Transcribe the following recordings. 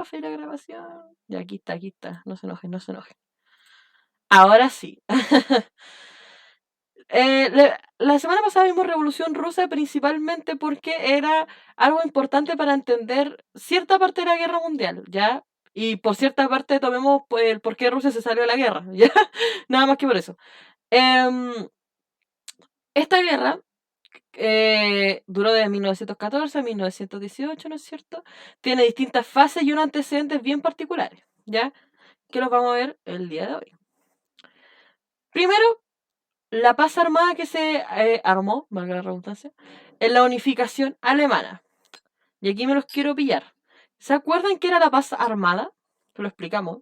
profe, la grabación. Y aquí está, no se enojen, no se enojen. Ahora sí. La semana pasada vimos Revolución Rusa principalmente porque era algo importante para entender cierta parte de la guerra mundial, ¿ya? Y por cierta parte tomemos pues, el por qué Rusia se salió de la guerra, ¿ya? Nada más que por eso. Esta guerra duró de 1914 a 1918, ¿no es cierto? Tiene distintas fases y unos antecedentes bien particulares, ¿ya? Que los vamos a ver el día de hoy. Primero, la paz armada que se armó, valga la redundancia, en la unificación alemana. Y aquí me los quiero pillar. ¿Se acuerdan qué era la paz armada? Que lo explicamos.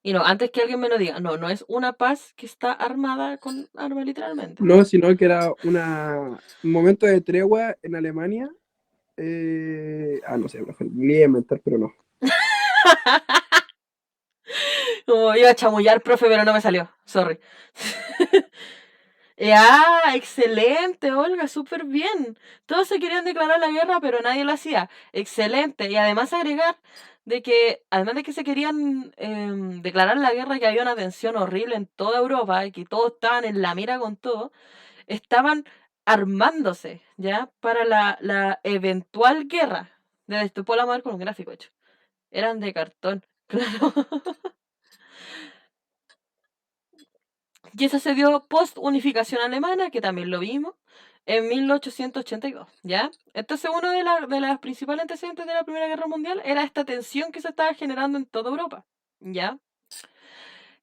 Y no, antes que alguien me lo diga, no es una paz que está armada con armas literalmente. No, sino que era un momento de tregua en Alemania. No sé, profe, ni iba a inventar, pero no. Como iba a chamullar, profe, pero no me salió. Sorry. Excelente, Olga, súper bien. Todos se querían declarar la guerra, pero nadie lo hacía. Excelente. Y además agregar de que, además de que se querían declarar la guerra, que había una tensión horrible en toda Europa y que todos estaban en la mira con todo, estaban armándose, ¿ya? Para la eventual guerra. Desde puedo la con un gráfico hecho. Eran de cartón, claro. Y eso se dio post-unificación alemana, que también lo vimos, en 1882, ¿ya? Entonces uno de las principales antecedentes de la Primera Guerra Mundial era esta tensión que se estaba generando en toda Europa, ¿ya?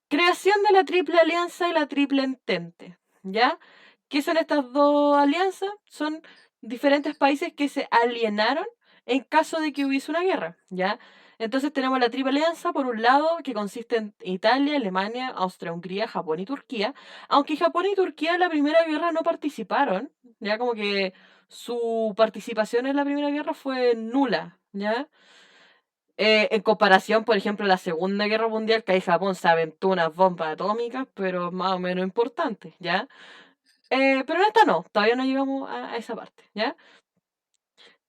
Creación de la Triple Alianza y la Triple Entente, ¿ya? ¿Qué son estas dos alianzas? Son diferentes países que se alienaron en caso de que hubiese una guerra, ¿ya? Entonces tenemos la Triple Alianza, por un lado, que consiste en Italia, Alemania, Austria, Hungría, Japón y Turquía, aunque Japón y Turquía en la Primera Guerra no participaron, ya como que su participación en la Primera Guerra fue nula, ¿ya? En comparación, por ejemplo, a la Segunda Guerra Mundial, que ahí Japón se aventó unas bombas atómicas, pero más o menos importantes, ¿ya? Pero en esta no, todavía no llegamos a esa parte, ¿ya?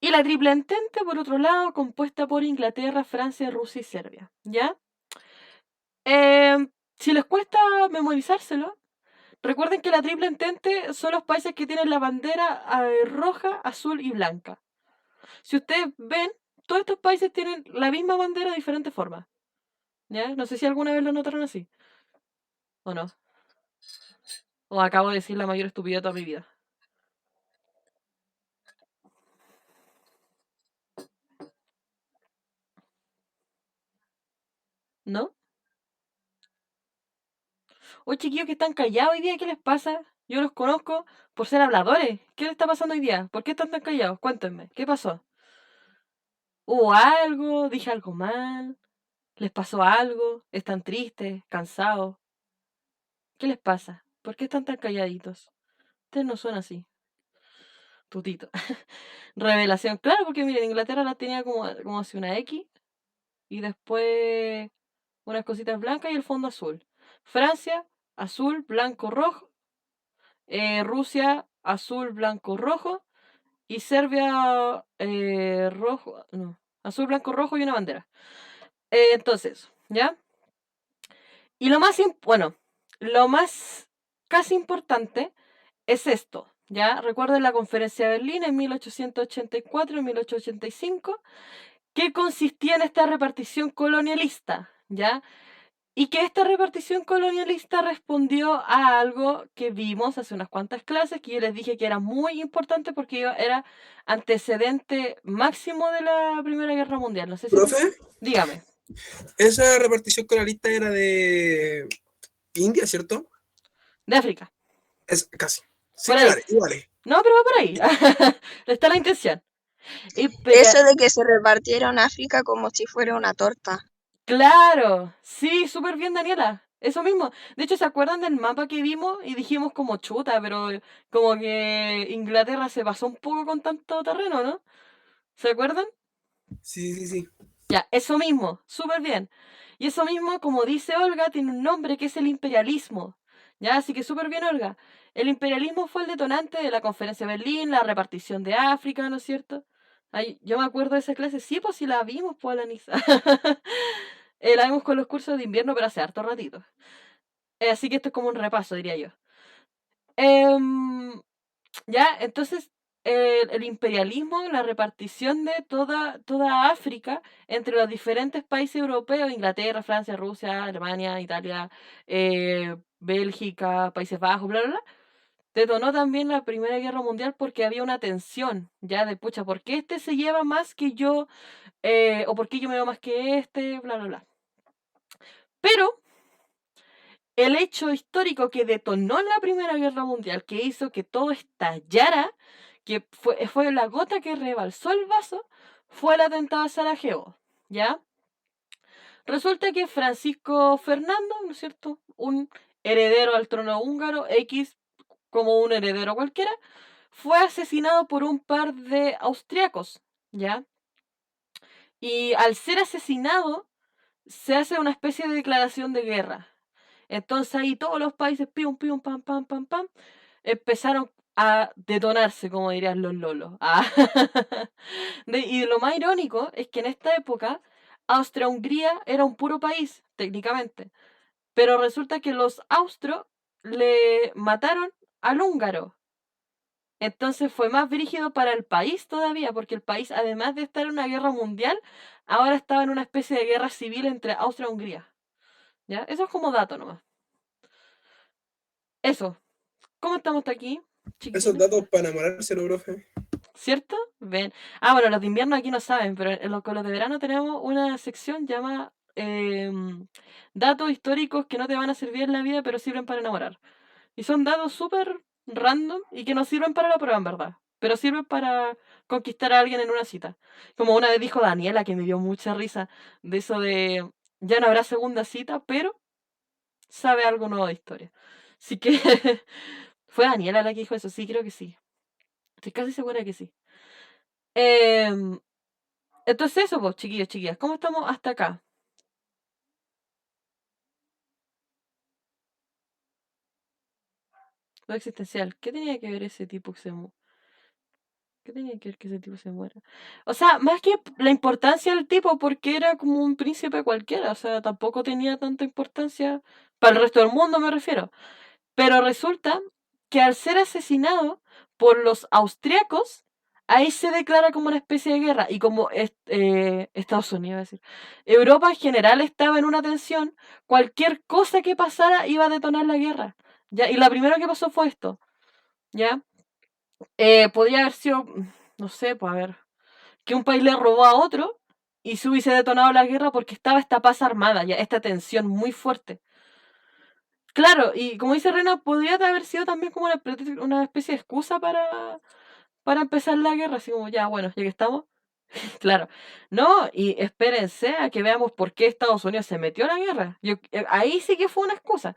Y la Triple Entente, por otro lado, compuesta por Inglaterra, Francia, Rusia y Serbia, ¿ya? Si les cuesta memorizárselo, recuerden que la Triple Entente son los países que tienen la bandera roja, azul y blanca. Si ustedes ven, todos estos países tienen la misma bandera de diferentes formas, ¿ya? No sé si alguna vez lo notaron así, ¿o no? O acabo de decir la mayor estupidez de toda mi vida. ¿No? Oye, chiquillos que están callados hoy día, ¿qué les pasa? Yo los conozco por ser habladores. ¿Qué les está pasando hoy día? ¿Por qué están tan callados? Cuéntenme, ¿qué pasó? ¿Hubo algo? ¿Dije algo mal? ¿Les pasó algo? ¿Están tristes? ¿Cansados? ¿Qué les pasa? ¿Por qué están tan calladitos? Ustedes no son así. Tutito. Revelación. Claro, porque miren, Inglaterra la tenía como así una X y después unas cositas blancas y el fondo azul. Francia, azul, blanco, rojo. Rusia, azul, blanco, rojo. Y Serbia, rojo, no, azul, blanco, rojo y una bandera. Entonces, ¿ya? Y bueno, lo más casi importante es esto, ¿ya? Recuerden la conferencia de Berlín en 1884 y 1885, que consistía en esta repartición colonialista, ¿ya? Y que esta repartición colonialista respondió a algo que vimos hace unas cuantas clases, que yo les dije que era muy importante porque era antecedente máximo de la Primera Guerra Mundial. No sé si... ¿Profe? Dígame. Esa repartición colonialista era de India, ¿cierto? De África. Es casi. Sí, Por ahí. igual. No, pero va por ahí. Está la intención. Eso de que se repartieron África como si fuera una torta. Claro. Sí, súper bien, Daniela. Eso mismo. De hecho, ¿se acuerdan del mapa que vimos y dijimos como chuta, pero como que Inglaterra se pasó un poco con tanto terreno, ¿no? ¿Se acuerdan? Sí. Ya, eso mismo, súper bien. Y eso mismo, como dice Olga, tiene un nombre que es el imperialismo. Ya, así que súper bien, Olga. El imperialismo fue el detonante de la conferencia de Berlín, la repartición de África, ¿no es cierto? Ay, yo me acuerdo de esa clase, sí, pues sí la vimos, pues, la Nisa. La vimos con los cursos de invierno, pero hace harto ratito. Así que esto es como un repaso, diría yo. Ya, entonces, el imperialismo, la repartición de toda África entre los diferentes países europeos, Inglaterra, Francia, Rusia, Alemania, Italia, Bélgica, Países Bajos, bla, bla, bla, detonó también la Primera Guerra Mundial porque había una tensión, ya de pucha, ¿por qué este se lleva más que yo? ¿O por qué yo me veo más que este? Bla, bla, bla. Pero el hecho histórico que detonó la Primera Guerra Mundial, que hizo que todo estallara, que fue la gota que rebalsó el vaso, fue el atentado a Sarajevo, ¿ya? Resulta que Francisco Fernando, ¿no es cierto? Un heredero al trono húngaro, X como un heredero cualquiera, fue asesinado por un par de austriacos, ¿ya? Y al ser asesinado, se hace una especie de declaración de guerra. Entonces ahí todos los países, pium, pium, pam, pam, pam, pam, empezaron a detonarse, como dirían los lolos. Y lo más irónico es que en esta época Austria-Hungría era un puro país, técnicamente. Pero resulta que los austros le mataron al húngaro. Entonces fue más brígido para el país todavía, porque el país, además de estar en una guerra mundial, ahora estaba en una especie de guerra civil entre Austria y Hungría. ¿Ya? Eso es como dato nomás. Eso. ¿Cómo estamos hasta aquí, Esos chiquitines? datos para enamorarse, ¿no, profe? ¿Cierto? Ven. Bueno, los de invierno aquí no saben, pero con los de verano tenemos una sección llamada datos históricos que no te van a servir en la vida, pero sirven para enamorar. Y son datos súper random y que no sirven para la prueba, en verdad. Pero sirven para conquistar a alguien en una cita. Como una vez dijo Daniela, que me dio mucha risa, de eso de ya no habrá segunda cita, pero sabe algo nuevo de historia. Así que fue Daniela la que dijo eso, sí, creo que sí. Estoy casi segura que sí. Em, entonces eso, pues, chiquillos, chiquillas, ¿cómo estamos hasta acá? Lo existencial. ¿Qué tenía que ver ese tipo que se ¿Qué tenía que ver que ese tipo se muera? O sea, más que la importancia del tipo, porque era como un príncipe cualquiera, o sea, tampoco tenía tanta importancia para el resto del mundo, me refiero. Pero resulta que al ser asesinado por los austriacos, ahí se declara como una especie de guerra. Y como Estados Unidos, es decir, Europa en general estaba en una tensión, cualquier cosa que pasara iba a detonar la guerra. ¿Ya? Y lo primero que pasó fue esto. ¿Ya? Podría haber sido, no sé, pues a ver, que un país le robó a otro y se hubiese detonado la guerra porque estaba esta paz armada, ya, esta tensión muy fuerte. Claro, y como dice Rena, podría haber sido también como una especie de excusa para empezar la guerra, así como, ya, bueno, ya que estamos. Claro, no, y espérense a que veamos por qué Estados Unidos se metió a la guerra. Ahí sí que fue una excusa.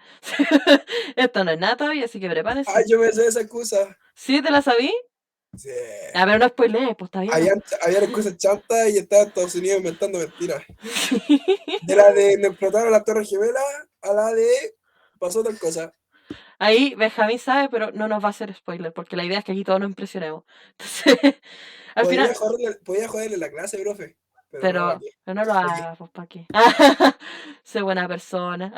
Esto no es nada todavía, así que prepárense. Ah, yo me sé esa excusa. ¿Sí te la sabí? Sí. A ver, no spoilees, pues está bien. Había excusas chantas y estaba Estados Unidos inventando mentiras. De la de nos explotaron las Torres Gemelas a la de pasó tal cosa. Ahí Benjamín sabe, pero no nos va a hacer spoiler, porque la idea es que aquí todos nos impresionemos. Entonces, al final, Podía joderle la clase, profe. Pero no, ¿para pero qué? no lo ¿Pa' qué? hagas, pues, ¿para qué? Sé buena persona.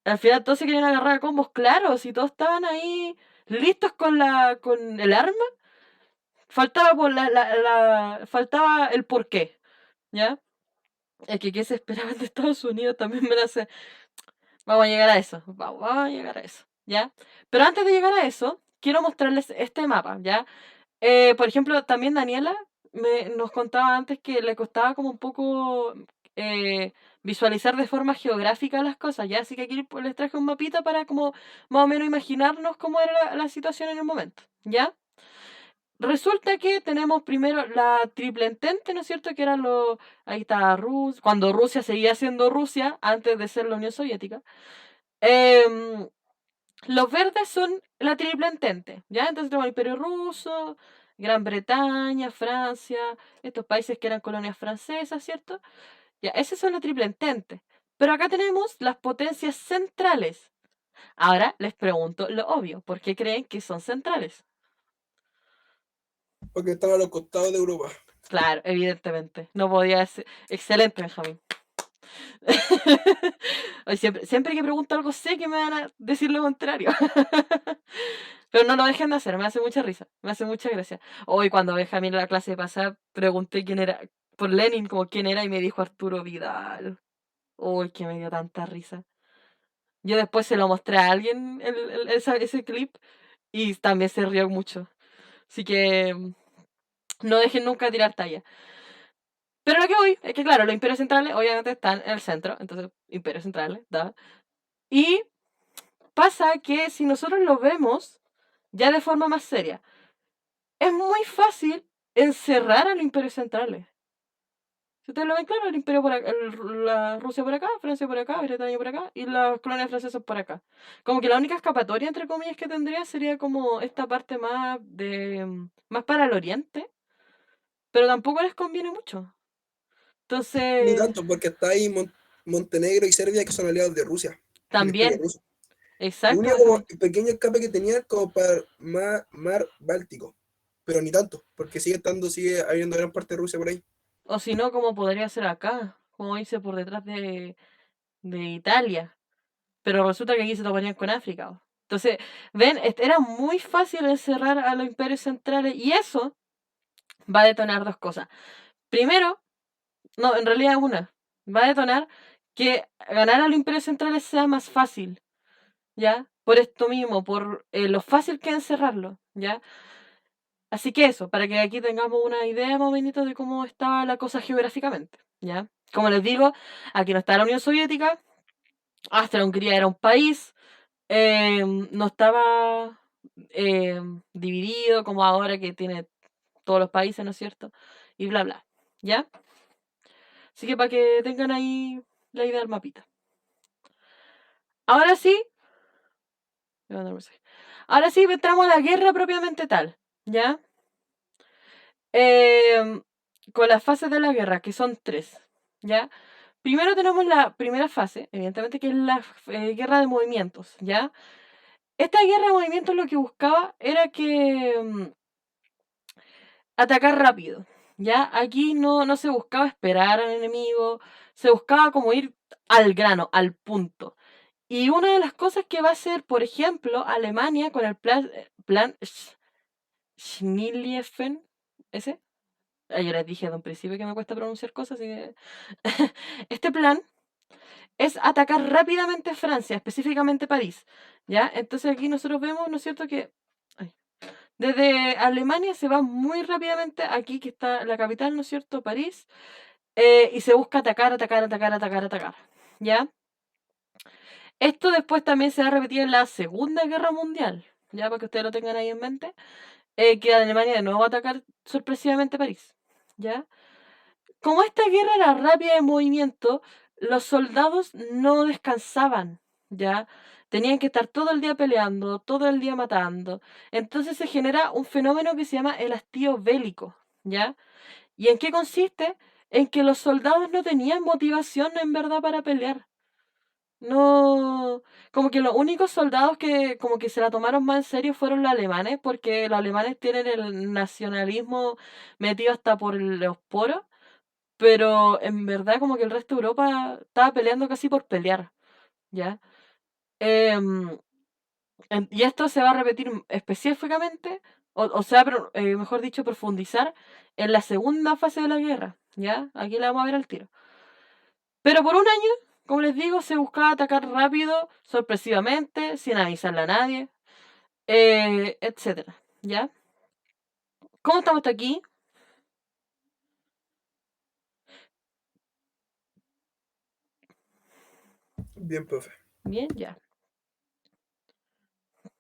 Al final todos se querían agarrar a combos claros y todos estaban ahí listos con el arma. Faltaba por faltaba el porqué, ¿ya? Es que qué se esperaban de Estados Unidos también me la sé. Vamos a llegar a eso, vamos a llegar a eso, ¿ya? Pero antes de llegar a eso, quiero mostrarles este mapa, ¿ya? Por ejemplo, también Daniela nos contaba antes que le costaba como un poco visualizar de forma geográfica las cosas, ¿ya? Así que aquí pues, les traje un mapita para como más o menos imaginarnos cómo era la situación en el momento, ¿ya? Resulta que tenemos primero la Triple Entente, ¿no es cierto? Que eran los... Ahí está Rusia, cuando Rusia seguía siendo Rusia, antes de ser la Unión Soviética. Em, los verdes son la Triple Entente, ¿ya? Entonces tenemos el Imperio Ruso, Gran Bretaña, Francia, estos países que eran colonias francesas, ¿cierto? Ya, esas son la Triple Entente. Pero acá tenemos las potencias centrales. Ahora les pregunto lo obvio, ¿por qué creen que son centrales? porque están a los costados de Europa. Claro, evidentemente. No podía ser. Excelente, Benjamín. Oye, siempre que pregunto algo sé que me van a decir lo contrario. Pero no lo dejen de hacer, me hace mucha risa, me hace mucha gracia. Hoy cuando Benjamín en la clase pasada pregunté quién era, por Lenin, como quién era, y me dijo Arturo Vidal. Uy, que me dio tanta risa. Yo después se lo mostré a alguien, ese clip, y también se rió mucho. Así que no dejen nunca de tirar talla. Pero lo que voy es que, claro, los imperios centrales obviamente están en el centro, entonces, imperios centrales, ¿da? Y pasa que si nosotros lo vemos ya de forma más seria, es muy fácil encerrar a los imperios centrales. Si ustedes lo ven claro, el imperio por acá, la Rusia por acá, Francia por acá, Bretaña por acá y las colonias francesas por acá. Como que la única escapatoria, entre comillas, que tendría sería como esta parte más para el oriente, pero tampoco les conviene mucho. Ni Entonces, tanto, porque está ahí Montenegro y Serbia, que son aliados de Rusia, del Imperio también, Ruso. El exacto, único como pequeño escape que tenía es como para mar Báltico, pero ni tanto, porque sigue habiendo gran parte de Rusia por ahí. o si no, como podría ser acá, como irse por detrás de Italia. Pero resulta que aquí se toparían con África. ¿O? Entonces, ven, era muy fácil encerrar a los imperios centrales y eso va a detonar dos cosas. Primero, no, en realidad una, va a detonar que ganar a los imperios centrales sea más fácil, ¿ya? Por esto mismo, por lo fácil que es encerrarlo, ¿ya? Así que eso, para que aquí tengamos una idea más o menos de cómo estaba la cosa geográficamente, ¿ya? Como les digo, aquí no está la Unión Soviética, Austria-Hungría era un país, no estaba dividido como ahora que tiene todos los países, ¿no es cierto? Y bla, bla, ¿ya? Así que para que tengan ahí la idea del mapita. Ahora sí, ahora sí entramos a la guerra propiamente tal, ¿ya? Con las fases de la guerra, que son 3, ¿ya? Primero tenemos la primera fase, evidentemente, que es la guerra de movimientos, ¿ya? Esta guerra de movimientos lo que buscaba era que atacar rápido, ¿ya? Aquí no se buscaba esperar al enemigo, se buscaba como ir al grano, al punto. Y una de las cosas que va a hacer, por ejemplo, Alemania con el plan Schnilliefen, ¿ese? Yo les dije de un principio que me cuesta pronunciar cosas, así que... Este plan es atacar rápidamente Francia, específicamente París, ¿ya? Entonces aquí nosotros vemos, ¿no es cierto?, que desde Alemania se va muy rápidamente aquí, que está la capital, ¿no es cierto?, París, y se busca atacar, ¿ya? Esto después también se va a repetir en la Segunda Guerra Mundial, ya para que ustedes lo tengan ahí en mente, que Alemania de nuevo va a atacar sorpresivamente París, ¿ya? Como esta guerra era rápida de movimiento, los soldados no descansaban, ¿ya? Tenían que estar todo el día peleando, todo el día matando. Entonces se genera un fenómeno que se llama el hastío bélico, ¿ya? ¿Y en qué consiste? En que los soldados no tenían motivación en verdad para pelear. No, como que los únicos soldados que como que se la tomaron más en serio fueron los alemanes, porque los alemanes tienen el nacionalismo metido hasta por los poros, pero en verdad como que el resto de Europa estaba peleando casi por pelear, ¿ya? Em, y esto se va a repetir específicamente, o sea, mejor dicho, profundizar en la segunda fase de la guerra, ¿ya? Aquí la vamos a ver al tiro. Pero por un año, como les digo, se buscaba atacar rápido, sorpresivamente, sin avisarle a nadie, etcétera, ¿ya? ¿Cómo estamos hasta aquí? Bien, profe. Bien, ya.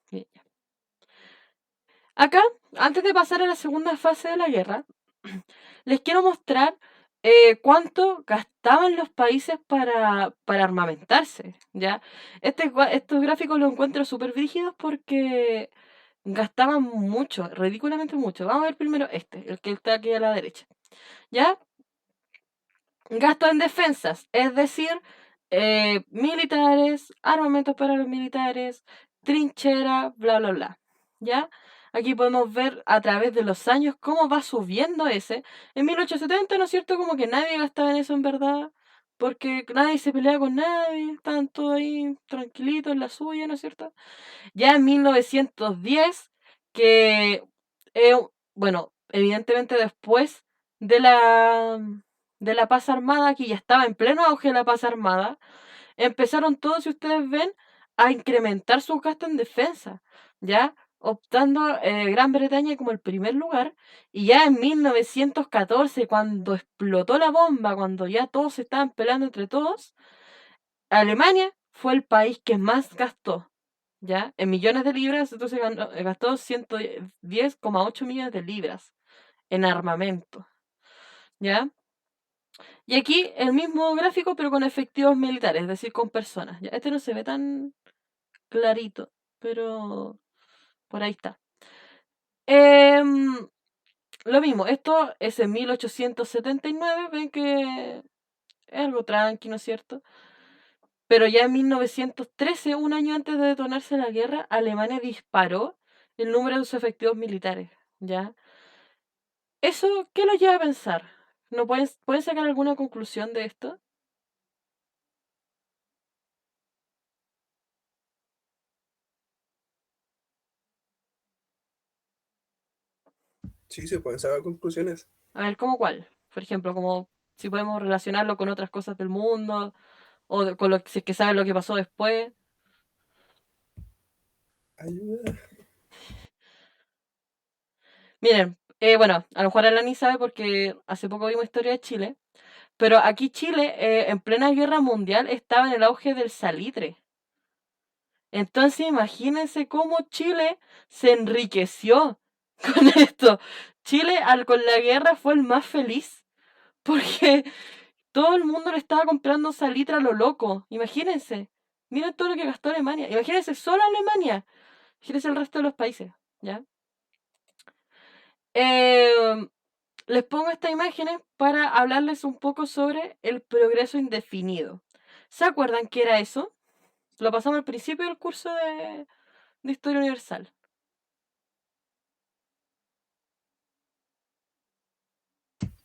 Bien, ya. Acá, antes de pasar a la segunda fase de la guerra, les quiero mostrar cuánto gastaban los países para armamentarse, ¿ya? Estos gráficos los encuentro súper rígidos porque gastaban mucho, ridículamente mucho. Vamos a ver primero el que está aquí a la derecha, ¿ya? Gasto en defensas, es decir, militares, armamentos para los militares, trinchera, bla, bla, bla, ¿ya? Aquí podemos ver a través de los años cómo va subiendo ese. En 1870, ¿no es cierto? Como que nadie gastaba en eso en verdad, porque nadie se peleaba con nadie, estaban todos ahí tranquilitos en la suya, ¿no es cierto? Ya en 1910, que, bueno, evidentemente después de la paz armada, aquí ya estaba en pleno auge la paz armada, empezaron todos, si ustedes ven, a incrementar sus gastos en defensa, ¿ya? Optando Gran Bretaña como el primer lugar, y ya en 1914, cuando explotó la bomba, cuando ya todos se estaban peleando entre todos, Alemania fue el país que más gastó, ¿ya? En millones de libras, entonces gastó 110,8 millones de libras en armamento, ¿ya? Y aquí el mismo gráfico, pero con efectivos militares, es decir, con personas. ¿Ya? Este no se ve tan clarito, pero por ahí está. Lo mismo, esto es en 1879, ven que es algo tranqui, ¿no es cierto? Pero ya en 1913, un año antes de detonarse la guerra, Alemania disparó el número de sus efectivos militares, ¿ya? ¿Eso qué los lleva a pensar? ¿No pueden sacar alguna conclusión de esto? Sí, se pueden sacar conclusiones. A ver, ¿cómo cuál? Por ejemplo, como si podemos relacionarlo con otras cosas del mundo, o con lo si es que saben lo que pasó después. Ayuda. Miren, bueno, a lo mejor Alani sabe porque hace poco vimos historia de Chile, pero aquí Chile, en plena guerra mundial, estaba en el auge del salitre. Entonces imagínense cómo Chile se enriqueció con esto. Chile con la guerra fue el más feliz, porque todo el mundo le estaba comprando salitre a lo loco. Imagínense. Miren todo lo que gastó Alemania. Imagínense solo Alemania. Imagínense el resto de los países, ¿ya? Eh, Les pongo estas imágenes para hablarles un poco sobre el progreso indefinido. ¿Se acuerdan qué era eso? Lo pasamos al principio del curso de Historia Universal.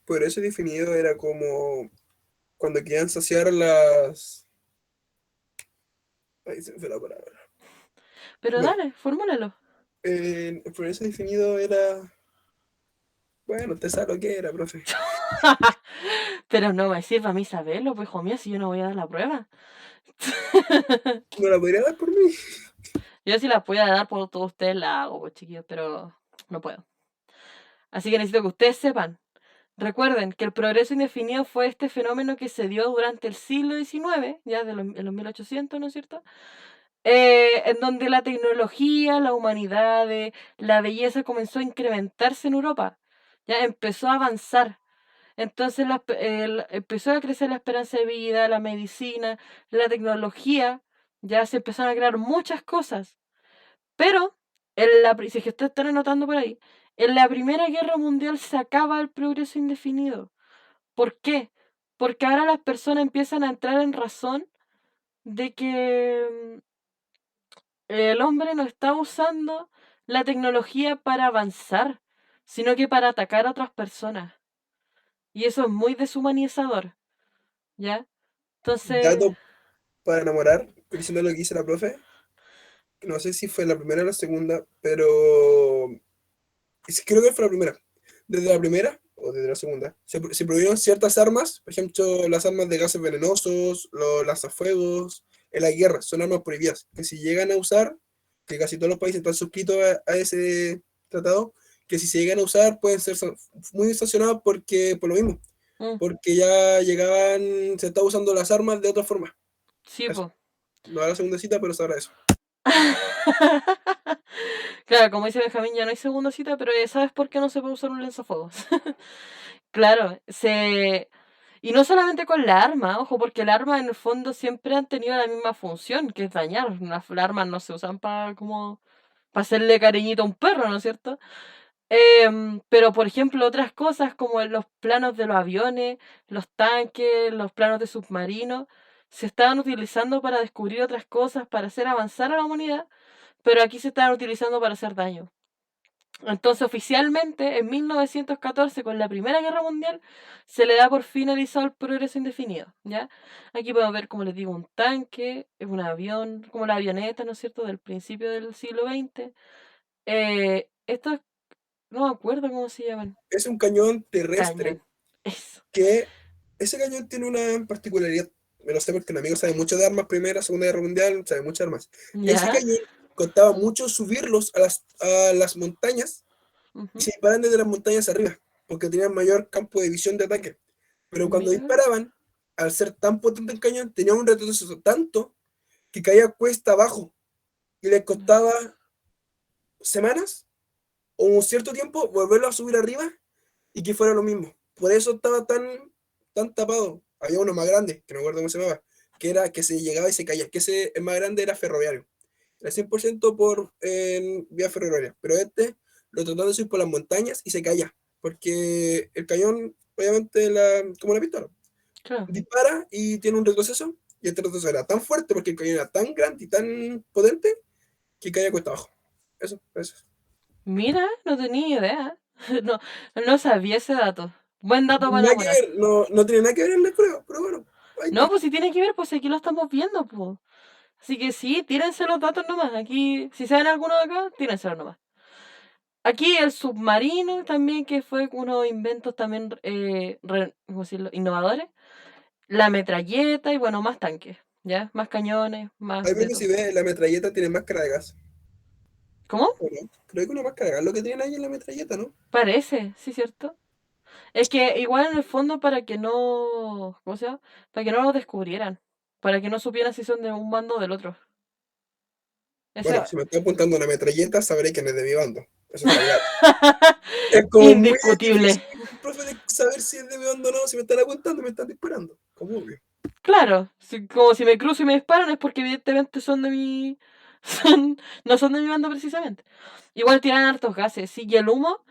Por eso definido era como cuando querían saciar las... Ahí se me fue la palabra. Pero Bueno, dale, formúlalo. el progreso definido era... Bueno, usted sabe lo que era, profe. Pero no me sirve a mí saberlo, pues hijo mío, si yo no voy a dar la prueba. ¿No la podría dar por mí? Yo si la pudiera dar por todos ustedes la hago, pues chiquillos, pero no puedo. Así que necesito que ustedes sepan. Recuerden que el progreso indefinido fue este fenómeno que se dio durante el siglo XIX, ya en los 1800, ¿no es cierto? En donde la tecnología, la humanidad, la belleza comenzó a incrementarse en Europa. Ya empezó a avanzar. Entonces empezó a crecer la esperanza de vida, la medicina, la tecnología. Ya se empezaron a crear muchas cosas. Pero, si es que ustedes están anotando por ahí, en la Primera Guerra Mundial se acaba el progreso indefinido. ¿Por qué? Porque ahora las personas empiezan a entrar en razón de que el hombre no está usando la tecnología para avanzar, sino que para atacar a otras personas. Y eso es muy deshumanizador, ¿ya? Entonces, Dato para enamorar, diciendo lo que dice la profe. No sé si fue la primera o la segunda, pero creo que fue la primera. Desde la primera o desde la segunda, se prohibieron ciertas armas, por ejemplo, las armas de gases venenosos, los lanzafuegos, en la guerra, son armas prohibidas, que si llegan a usar, que casi todos los países están suscritos a ese tratado, que si se llegan a usar pueden ser muy sancionados porque, por lo mismo, mm, porque ya llegaban, se estaba usando las armas de otra forma. sí, Eso. po. No a la segunda cita, pero sabrá eso. Claro, como dice Benjamín, ya no hay segunda cita, pero ya sabes por qué no se puede usar un lanzafuegos. Claro, y no solamente con la arma, ojo, porque el arma en el fondo siempre han tenido la misma función, que es dañar. Las armas no se usan para hacerle cariñito a un perro, ¿no es cierto? Pero por ejemplo, otras cosas como los planos de los aviones, los tanques, los planos de submarinos, se estaban utilizando para descubrir otras cosas, para hacer avanzar a la humanidad, pero aquí se estaban utilizando para hacer daño. Entonces, oficialmente, en 1914, con la Primera Guerra Mundial, se le da por finalizado el progreso indefinido, ¿ya? Aquí podemos ver, como les digo, un tanque, un avión, como la avioneta, ¿no es cierto?, del principio del siglo XX. Estos, no me acuerdo cómo se llaman. Es un cañón terrestre Cañón. Eso. que ese cañón tiene una particularidad. Me lo sé porque un amigo sabe mucho de armas, Primera, Segunda Guerra Mundial, sabe muchas armas. Ese ¿Ya? cañón costaba mucho subirlos a las montañas y Ujú. se disparan desde las montañas arriba, porque tenían mayor campo de visión de ataque. Pero cuando Mira. disparaban, al ser tan potente el cañón, tenía un retroceso tanto que caía cuesta abajo y les costaba semanas o un cierto tiempo volverlo a subir arriba y que fuera lo mismo. Por eso estaba tan tapado. Había uno más grande, que no me acuerdo cómo se llamaba, que era que se llegaba y se caía, que ese el más grande era ferroviario. Era 100% por vía ferroviaria, pero este lo trataban de subir por las montañas y se caía, porque el cañón, obviamente, como la pistola, Claro. dispara y tiene un retroceso, y este retroceso era tan fuerte porque el cañón era tan grande y tan potente que caía cuesta abajo. Eso. Mira, no tenía idea. No, no sabía ese dato. Buen dato para Nada que elaborar. ver, no tiene nada que ver en la prueba, pero bueno, ahí No, está. pues si tiene que ver, pues aquí lo estamos viendo, pues. Así que sí, tírense los datos nomás. Aquí, si saben alguno de acá, tírenselos nomás. Aquí el submarino también, que fue unos inventos también, ¿cómo decirlo?, innovadores. La metralleta y bueno, más tanques, ¿ya? Más cañones, más Ahí creo de que si todo. ves, la metralleta tiene máscara de gas. ¿Cómo? ¿O no? Creo que una máscara de gas lo que tienen ahí en la metralleta, ¿no? Parece, sí, ¿cierto? Es que igual en el fondo para que no, ¿cómo se llama? Para que no lo descubrieran. Para que no supieran si son de un bando o del otro. Bueno, Esa... si me está apuntando una metralleta, sabré quién es de mi bando. Eso está claro. Es como muy Indiscutible. difícil, profe, de saber si es de mi bando o no. Si me están apuntando, me están disparando. Como obvio. Claro, como si me cruzo y me disparan es porque evidentemente son de mi... no son de mi bando precisamente. Igual tiran hartos gases, sí, y el humo,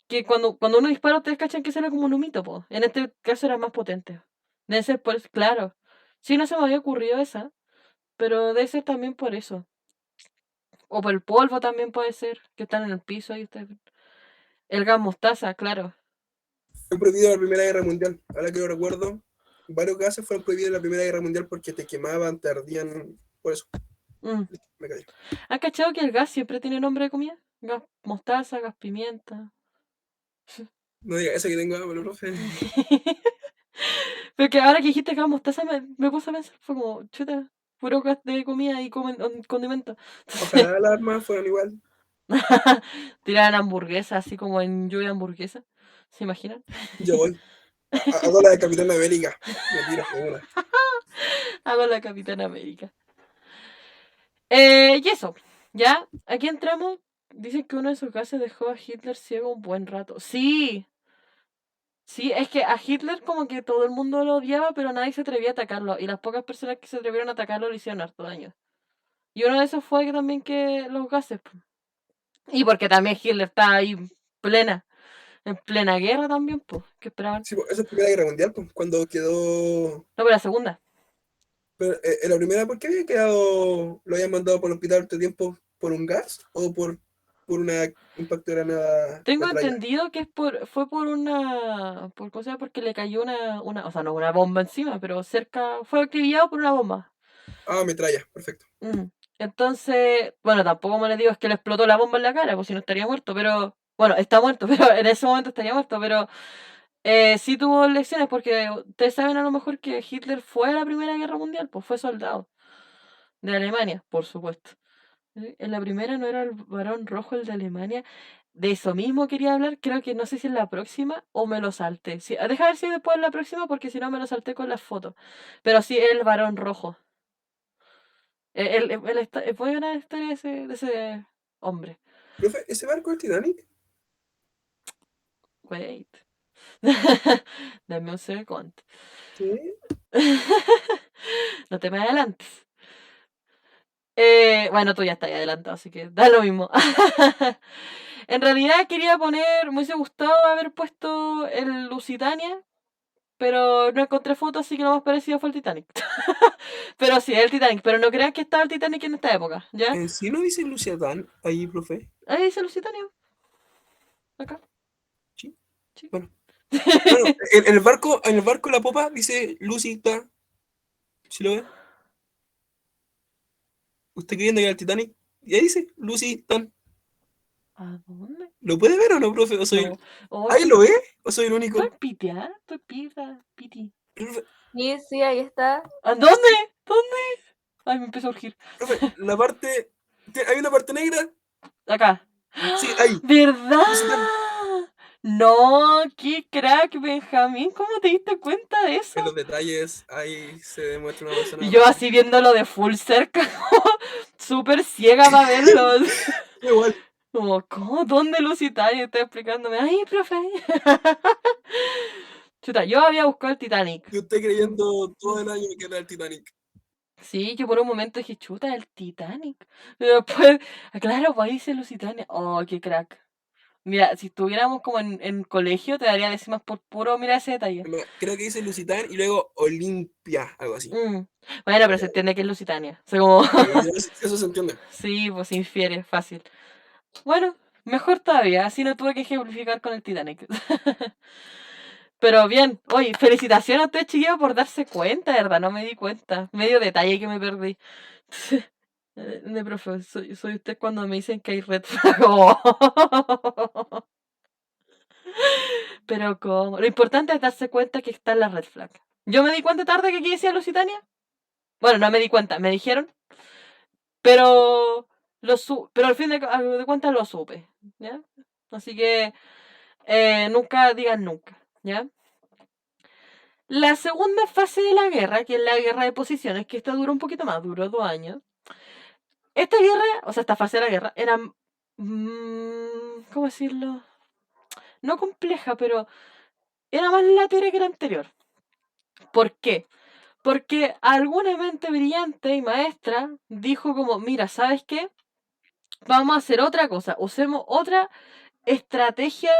que cuando uno dispara ustedes cachan que sale como un humito, po. En este caso era más potente. Debe ser por eso, claro. Sí, no se me había ocurrido esa, pero debe ser también por eso. O por el polvo también puede ser, que están en el piso y ustedes... El gas mostaza, claro. Fue prohibido en la Primera Guerra Mundial. Ahora que lo recuerdo, varios gases fueron prohibidos en la Primera Guerra Mundial porque te quemaban, te ardían. Por eso, Mm. me callo. ¿Has cachado que el gas siempre tiene nombre de comida? Gas mostaza, gas pimienta. No diga eso que tengo hambre, profe. Pero que ahora que dijiste gas mostaza me puse a pensar, fue como, chuta, puro gas de comida y condimento. Ojalá las armas fueran igual. Tiraban hamburguesas, así como en lluvia hamburguesa. ¿Se imaginan? Yo voy. Hago la de Capitán América. Me tiro de una. Hago la Capitana América. Y eso, ya, aquí entramos. Dicen que uno de esos gases dejó a Hitler ciego un buen rato. Sí, sí, es que a Hitler como que todo el mundo lo odiaba, pero nadie se atrevía a atacarlo. Y las pocas personas que se atrevieron a atacarlo le hicieron harto daño. Y uno de esos fue que también que los gases, po. Y porque también Hitler estaba ahí en plena guerra también, pues. ¿Qué esperaban? Sí, pues, esa es la Primera Guerra Mundial, pues, cuando quedó. No, pero la segunda. Pero, en la primera, ¿por qué había quedado? ¿Lo habían mandado por el hospital todo el tiempo por un gas o por un impacto de granada Tengo metralla? entendido que fue por ¿cómo se llama? Porque le cayó o sea, no una bomba encima, pero cerca, fue acribillado por una bomba. Ah, metralla, perfecto. Entonces, bueno, tampoco me le digo es que le explotó la bomba en la cara, pues si no estaría muerto, pero, bueno, está muerto, pero en ese momento estaría muerto, pero sí tuvo lesiones porque ustedes saben a lo mejor que Hitler fue a la Primera Guerra Mundial, pues fue soldado de Alemania, por supuesto. En la primera no era el varón rojo el de Alemania. De eso mismo quería hablar, creo que no sé si en la próxima o me lo salté. Sí, deja ver si después en la próxima porque si no me lo salté con las fotos. Pero sí, el varón rojo. Es buena la historia de ese hombre. Profe, ¿ese barco es el Titanic? Wait. Dame un segundo. Sí. No te me adelantes. Bueno, tú ya estás ahí adelantado, así que da lo mismo. En realidad quería poner, me hubiese gustado haber puesto el Lusitania, pero no encontré fotos, así que lo más parecido fue el Titanic. Pero sí, el Titanic, pero no crean que estaba el Titanic en esta época, ¿ya? ¿En sí no dice Luciatán ahí, profe? Ahí dice Lusitania. acá. Sí. Sí. Bueno. Bueno, en el barco la popa dice Lucy está. ¿Sí lo ve? ¿Usted creyendo que era el Titanic? Y ahí dice Lucy Tan. ¿A dónde? ¿Lo puede ver o no, profe? ¿O soy... No. Oh, ¿Ahí lo ve? ¿O soy el estoy único? piteada, estoy piti. Profe, Sí, ahí está. ¿A dónde? ¿Dónde? Ay, me empezó a urgir. profe, la parte... ¿Hay una parte negra? Acá. Sí, ahí. ¿Verdad? Lucy Tan. No, qué crack, Benjamín. ¿Cómo te diste cuenta de eso? En los detalles, ahí se demuestra una persona. Y yo así viéndolo de full cerca, súper ciega para verlo. Igual. Como, ¿cómo? ¿Dónde Lusitaria? Está explicándome. Ay, profe. Chuta, yo había buscado el Titanic. Y usted creyendo todo el año que era el Titanic. Sí, yo por un momento dije, chuta, el Titanic. Pero después, claro, pues ahí dice Lusitania. Oh, qué crack. Mira, si estuviéramos como en colegio, te daría décimas por puro mirar ese detalle. Creo que dice Lusitán y luego Olimpia, algo así. Bueno, pero se entiende que es Lusitania. O sea, como... Eso se entiende. Sí, pues se infiere, fácil. Bueno, mejor todavía, así no tuve que ejemplificar con el Titanic. Pero bien, oye, felicitaciones a ustedes, chiquillos, por darse cuenta, de verdad, no me di cuenta. Medio detalle que me perdí. De profe, soy usted cuando me dicen que hay red flag. Oh. Pero como, lo importante es darse cuenta que está en la red flag. Yo me di cuenta tarde que aquí decía Lusitania. Bueno, no me di cuenta, me dijeron. Pero pero al fin de cuentas lo supe, ¿ya? Así que nunca digan nunca, ¿ya? La segunda fase de la guerra, que es la guerra de posiciones, que esta duró un poquito más, duró 2 años. Esta guerra, o sea, esta fase de la guerra, era, ¿cómo decirlo? No compleja, pero era más latera que la anterior. ¿Por qué? Porque alguna mente brillante y maestra dijo como, mira, ¿sabes qué? Vamos a hacer otra cosa, usemos otra estrategia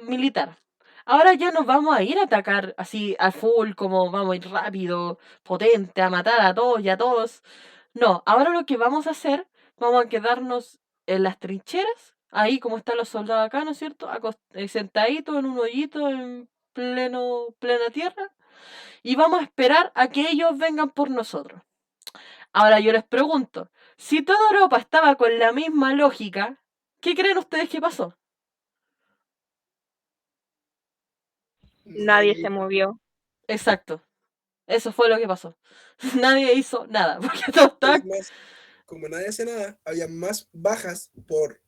militar. Ahora ya nos vamos a ir a atacar así a full, como vamos a ir rápido, potente, a matar a todos y a todos. No, ahora lo que vamos a hacer, vamos a quedarnos en las trincheras, ahí como están los soldados acá, ¿no es cierto? Sentaditos en un hoyito en plena tierra, y vamos a esperar a que ellos vengan por nosotros. Ahora yo les pregunto, si toda Europa estaba con la misma lógica, ¿qué creen ustedes que pasó? Nadie se movió. Exacto. Eso fue lo que pasó. Nadie hizo nada, porque todo está... Es más, como nadie hace nada, había más bajas por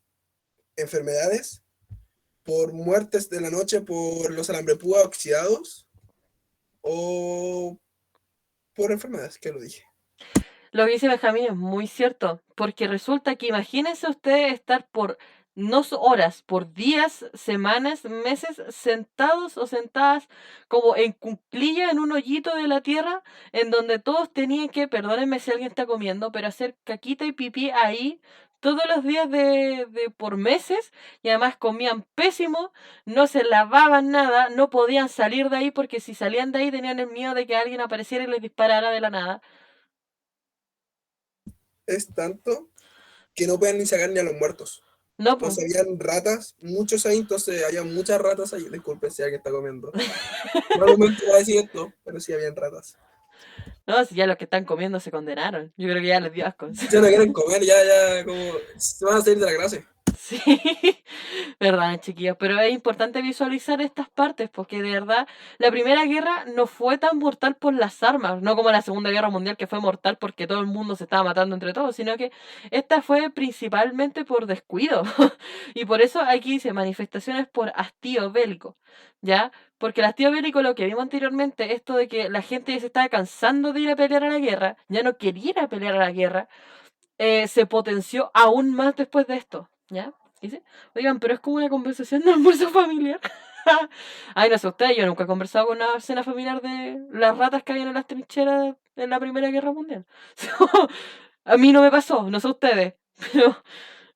enfermedades, por muertes de la noche, por los alambrepúas oxidados o por enfermedades, que lo dije. Lo que dice Benjamín es muy cierto, porque resulta que imagínense ustedes estar por no horas, por días, semanas, meses, sentados o sentadas como en cuclilla en un hoyito de la tierra, en donde todos tenían que, perdónenme si alguien está comiendo, pero hacer caquita y pipí ahí todos los días de por meses, y además comían pésimo, no se lavaban nada, no podían salir de ahí porque si salían de ahí tenían el miedo de que alguien apareciera y les disparara de la nada. Es tanto que no pueden ni sacar ni a los muertos. No, pues. Entonces habían ratas, muchos ahí, entonces había muchas ratas ahí. Disculpen si alguien está comiendo. Probablemente va a decir esto, pero sí habían ratas. No, si ya los que están comiendo se condenaron. Yo creo que ya les dio asco. Ya no quieren comer, ya como se van a salir de la clase. Sí, verdad, chiquillos. Pero es importante visualizar estas partes, porque de verdad la Primera Guerra no fue tan mortal por las armas, no como la Segunda Guerra Mundial, que fue mortal porque todo el mundo se estaba matando entre todos, sino que esta fue principalmente por descuido. Y por eso aquí dice manifestaciones por hastío bélico, ¿ya? Porque el hastío bélico, lo que vimos anteriormente, esto de que la gente ya se estaba cansando de ir a pelear a la guerra, ya no quería ir a pelear a la guerra, se potenció aún más después de esto, ¿ya? ¿Dice? Oigan, pero es como una conversación de almuerzo familiar. Ay, no sé ustedes, yo nunca he conversado con una cena familiar de las ratas que habían en las trincheras en la Primera Guerra Mundial. A mí no me pasó, no sé ustedes, pero...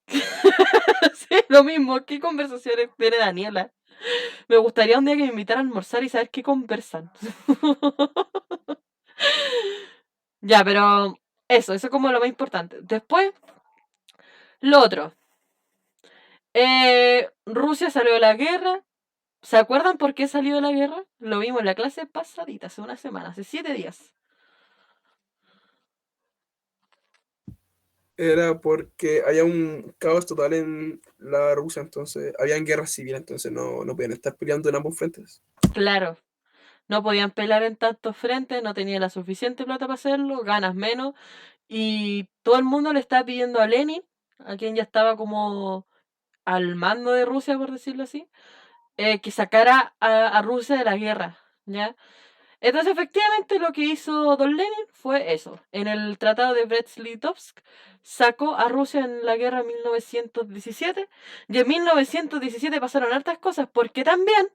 sí, lo mismo, ¿qué conversaciones tiene Daniela? Me gustaría un día que me invitaran a almorzar y saber qué conversan. Ya, pero eso es como lo más importante. Después, lo otro. Rusia salió de la guerra. ¿Se acuerdan por qué salió de la guerra? Lo vimos en la clase pasadita, hace una semana, hace 7 días. Era porque había un caos total en la Rusia, entonces habían guerra civil, entonces no podían estar peleando en ambos frentes. Claro, no podían pelear en tantos frentes, no tenían la suficiente plata para hacerlo, ganas menos, y todo el mundo le estaba pidiendo a Lenin, a quien ya estaba como al mando de Rusia, por decirlo así, que sacara a Rusia de la guerra, ¿ya? Entonces, efectivamente, lo que hizo Don Lenin fue eso. En el Tratado de Brest-Litovsk sacó a Rusia en la guerra en 1917. Y en 1917 pasaron hartas cosas porque también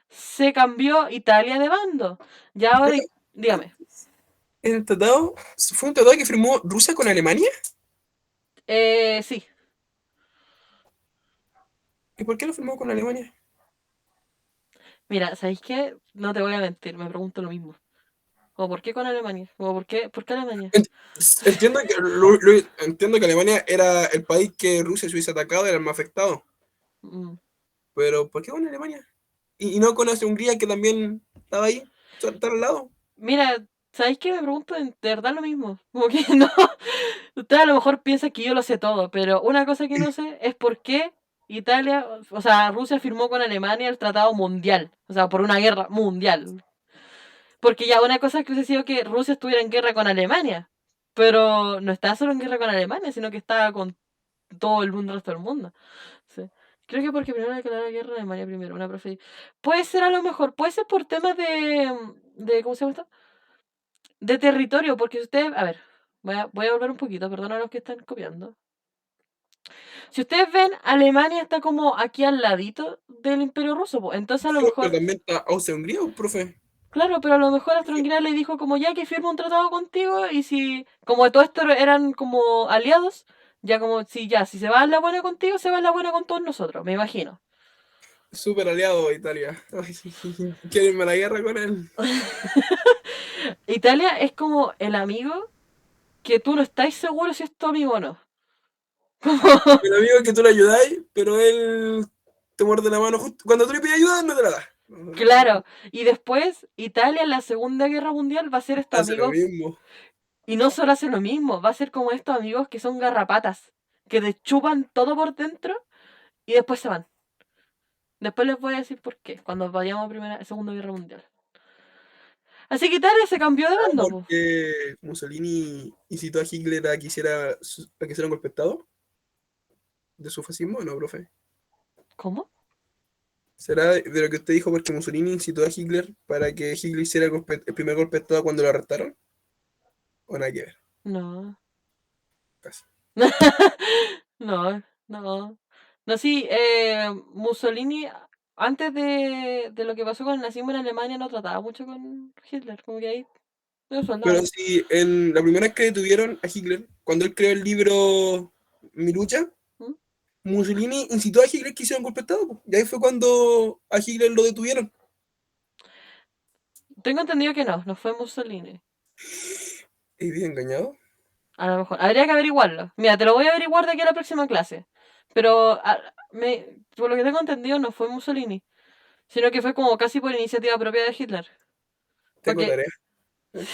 se cambió Italia de bando. Y ahora, Pero dígame, en el tratado, ¿fue un tratado que firmó Rusia con Alemania? sí. ¿Y por qué lo firmó con Alemania? Mira, ¿sabéis qué? No te voy a mentir, me pregunto lo mismo. ¿O por qué con Alemania? ¿O por qué Alemania? Ent- Entiendo que, entiendo que Alemania era el país que Rusia se hubiese atacado, era el más afectado. Mm. Pero ¿por qué con Alemania? Y no con Hungría, que también estaba ahí, está al lado. Mira, ¿sabéis qué? Me pregunto de verdad lo mismo. Como que no. Usted a lo mejor piensa que yo lo sé todo, pero una cosa que no sé es por qué Italia, o sea, Rusia firmó con Alemania el Tratado Mundial. O sea, por una guerra mundial. Porque ya una cosa es que hubiese sido que Rusia estuviera en guerra con Alemania. Pero no estaba solo en guerra con Alemania, sino que estaba con todo el mundo, el resto del mundo. Sí. Creo que porque primero declaró la guerra a Alemania primero, una profe. Puede ser a lo mejor, puede ser por temas de ¿cómo se llama esto? De territorio, porque si ustedes, a ver, voy a volver un poquito, perdón a los que están copiando. Si ustedes ven, Alemania está como aquí al ladito del Imperio Ruso, po. Entonces a lo Pero mejor, también está Austria-Hungría, profe. claro, pero a lo mejor Austria-Hungría le dijo como ya que firma un tratado contigo y si, como todo esto eran como aliados, ya como si ya, si se va a la buena contigo, se va a la buena con todos nosotros, me imagino. Súper aliado a Italia. Ay, quieren irme a la guerra con él. Italia es como el amigo que tú no estás seguro si es tu amigo o no. El amigo que tú le ayudáis, pero él te muerde la mano justo cuando tú le pides ayuda, no te la da. Claro, y después Italia en la Segunda Guerra Mundial va a ser estos Hace lo amigos, mismo. y no solo hace lo mismo, va a ser como estos amigos que son garrapatas, que te chupan todo por dentro y después se van. Después les voy a decir por qué, cuando vayamos a Segunda Guerra Mundial. Así que Italia se cambió de bando, pues. Porque Mussolini incitó a Hitler a que hiciera un golpe de Estado de su fascismo, ¿no, profe? ¿Cómo? ¿Será de lo que usted dijo porque Mussolini incitó a Hitler para que Hitler hiciera el primer golpe de Estado cuando lo arrestaron? ¿O nada que ver? No. Casi. No, no. No, sí, Mussolini, antes de lo que pasó con el nazismo en Alemania, no trataba mucho con Hitler, como que ahí, de Pero soldado. sí, en la primera vez que detuvieron a Hitler, cuando él creó el libro Mi lucha, ¿Mm? Mussolini incitó a Hitler que hiciera un golpe de Estado, po. Y ahí fue cuando a Hitler lo detuvieron. Tengo entendido que no fue Mussolini. ¿Y bien engañado? A lo mejor, habría que averiguarlo. Mira, te lo voy a averiguar de aquí a la próxima clase. Pero por lo que tengo entendido no fue Mussolini, sino que fue como casi por iniciativa propia de Hitler. Tengo Porque, tarea.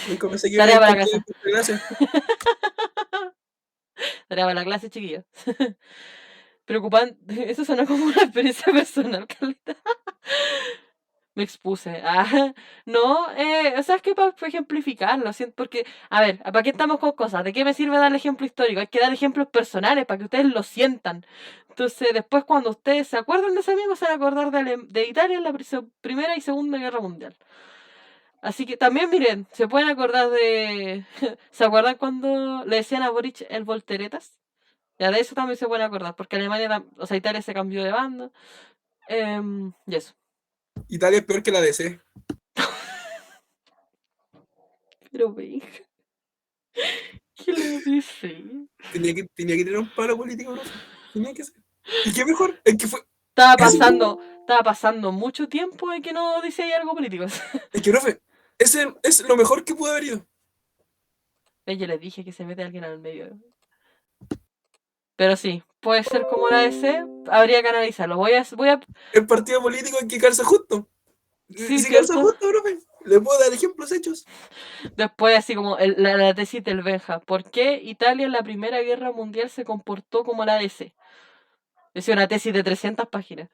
Nunca pensé que iba a tarea para la encontrar casa, esta clase. tarea para la clase, chiquillos. Preocupante, eso suena como una experiencia personal, Carlita. Me expuse. Ah, no, o sea, es que para ejemplificarlo, siento, porque, a ver, ¿para qué estamos con cosas? ¿De qué me sirve dar el ejemplo histórico? Hay que dar ejemplos personales para que ustedes lo sientan. Entonces, después cuando ustedes se acuerden de ese amigo, se van a acordar de Italia en la Primera y Segunda Guerra Mundial. Así que también, miren, se pueden acordar de... ¿Se acuerdan cuando le decían a Boric el volteretas? Ya de eso también se pueden acordar, porque Alemania, o sea, Italia se cambió de bando. Y eso. Italia es peor que la DC. Pero ve, ¿qué le dice? Tenía que tener un palo político, profe. Tenía que ser. ¿Y qué mejor? Es que fue. Estaba pasando mucho tiempo de que no dice ahí algo político. Es que, profe, ese es lo mejor que pudo haber ido. Yo les dije que se mete alguien al medio. Pero sí, puede ser como la DC, habría que analizarlo. Voy a El partido político hay que calza justo. sí, Si calza cierto. justo, profe, le puedo dar ejemplos hechos. Después así como la tesis del Benja. ¿Por qué Italia en la Primera Guerra Mundial se comportó como la DC? Es una tesis de 300 páginas.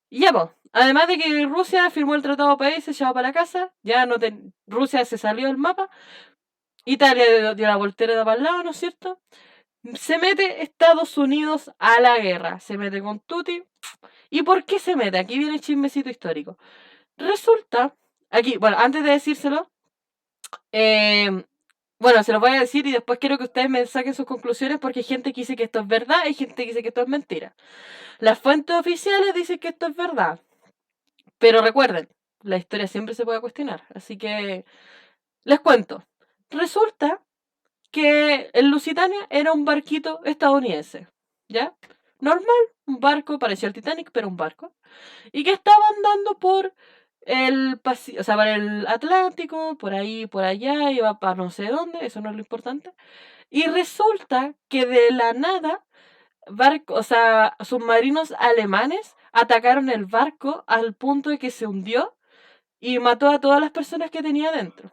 Y ya, pues. Además de que Rusia firmó el Tratado de Paz y se echaba para la casa, ya no Rusia se salió del mapa, Italia dio la voltereta para el lado, ¿no es cierto? Se mete Estados Unidos a la guerra, se mete con Tuti. ¿Y por qué se mete? Aquí viene el chismecito histórico. Resulta, aquí, bueno, antes de decírselo, bueno, se los voy a decir y después quiero que ustedes me saquen sus conclusiones porque hay gente que dice que esto es verdad y hay gente que dice que esto es mentira. Las fuentes oficiales dicen que esto es verdad. Pero recuerden, la historia siempre se puede cuestionar. Así que les cuento. Resulta que el Lusitania era un barquito estadounidense. ¿Ya? Normal, un barco, parecía el Titanic, pero un barco. Y que estaba andando por o sea, para el Atlántico, por ahí, por allá, iba para no sé dónde, eso no es lo importante. Y resulta que de la nada, o sea, submarinos alemanes atacaron el barco al punto de que se hundió y mató a todas las personas que tenía dentro.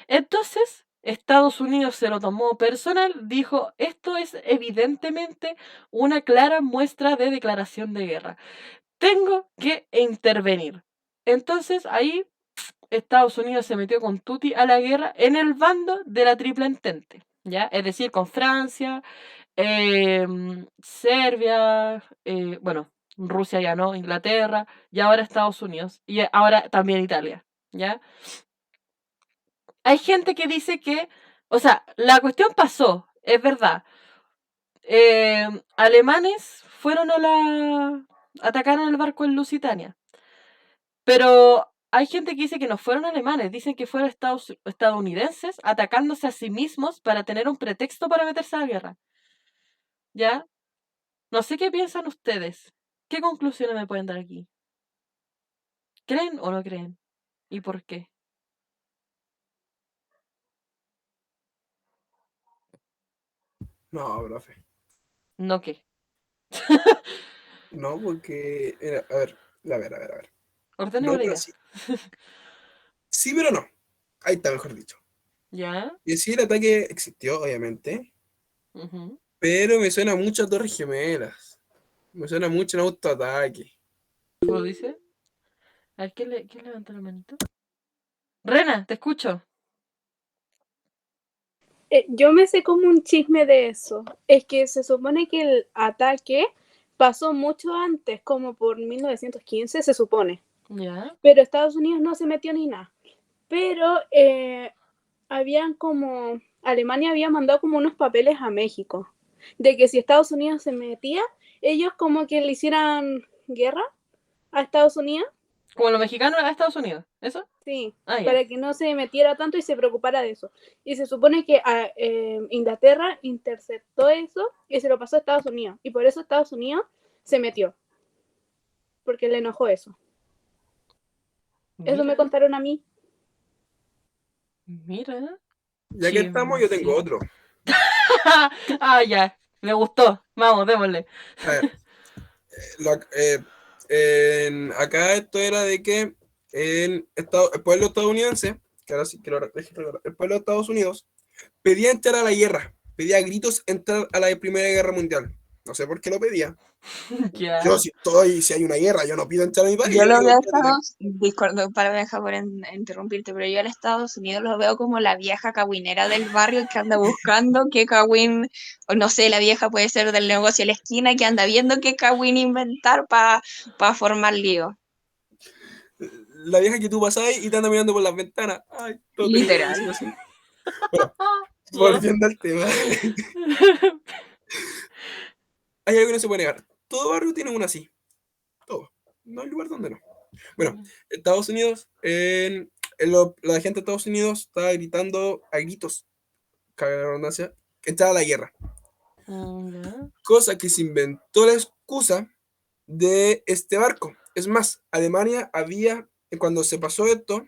Entonces, Estados Unidos se lo tomó personal, dijo, esto es evidentemente una clara muestra de declaración de guerra. Tengo que intervenir. Entonces, ahí Estados Unidos se metió con Tuti a la guerra en el bando de la Triple Entente, ¿ya? Es decir, con Francia, Serbia, bueno, Rusia ya no, Inglaterra, y ahora Estados Unidos, y ahora también Italia, ¿ya? Hay gente que dice que, o sea, la cuestión pasó, es verdad. Alemanes fueron atacaron el barco en Lusitania, pero hay gente que dice que no fueron alemanes, dicen que fueron estadounidenses atacándose a sí mismos para tener un pretexto para meterse a la guerra, ¿ya? No sé qué piensan ustedes. ¿Qué conclusiones me pueden dar aquí? ¿Creen o no creen? ¿Y por qué? No, profe. ¿No qué? No, porque. A ver. Ordenemos No, la pero idea. sí. Sí, pero no. Ahí está, mejor dicho. ¿Ya? Y sí, el ataque existió, obviamente. Ujú. Pero me suena mucho a Torres Gemelas. Me suena mucho a un autoataque. ¿Lo dice? A ver, ¿quién levanta la manito? Rena, te escucho. Yo me sé como un chisme de eso. Es que se supone que el ataque pasó mucho antes, como por 1915, se supone. ¿Ya? Pero Estados Unidos no se metió ni nada. Pero habían como. Alemania había mandado como unos papeles a México. De que si Estados Unidos se metía, ellos como que le hicieran guerra a Estados Unidos. Como los mexicanos a Estados Unidos. ¿Eso? Sí, Ah, ya. para que no se metiera tanto y se preocupara de eso. Y se supone que Inglaterra interceptó eso y se lo pasó a Estados Unidos. Y por eso Estados Unidos se metió. Porque le enojó eso. Eso me Mira, contaron a mí. mira. Ya que estamos, yo tengo Chismecito. otro. Ah, ya. Me gustó. Vamos, démosle. A ver. Acá esto era de que el pueblo estadounidense, que ahora sí quiero recordar, el pueblo de Estados Unidos pedía entrar a la guerra, pedía a gritos entrar a la Primera Guerra Mundial. No sé por qué lo pedía. Ya. Yo si hay una guerra, yo no pido entrar a mi país. Yo lo veo a quiero tener- Disculpa para Benja por interrumpirte, pero yo a Estados Unidos lo veo como la vieja cagüinera del barrio que anda buscando qué cagüín, o no sé, la vieja puede ser del negocio de la esquina que anda viendo qué cagüín inventar para formar lío. La vieja que tú pasás y te anda mirando por las ventanas. Ay, todo triste, Literal. así, así. Bueno, Ya. volviendo al tema. Hay algo que no se puede negar. Todo barrio tiene una así. Todo. No hay lugar donde no. Bueno, Estados Unidos, la gente de Estados Unidos estaba gritando a gritos, cabe la redundancia, que entrara a la guerra. Ya. Cosa que se inventó la excusa de este barco. Es más, Alemania había, cuando se pasó esto,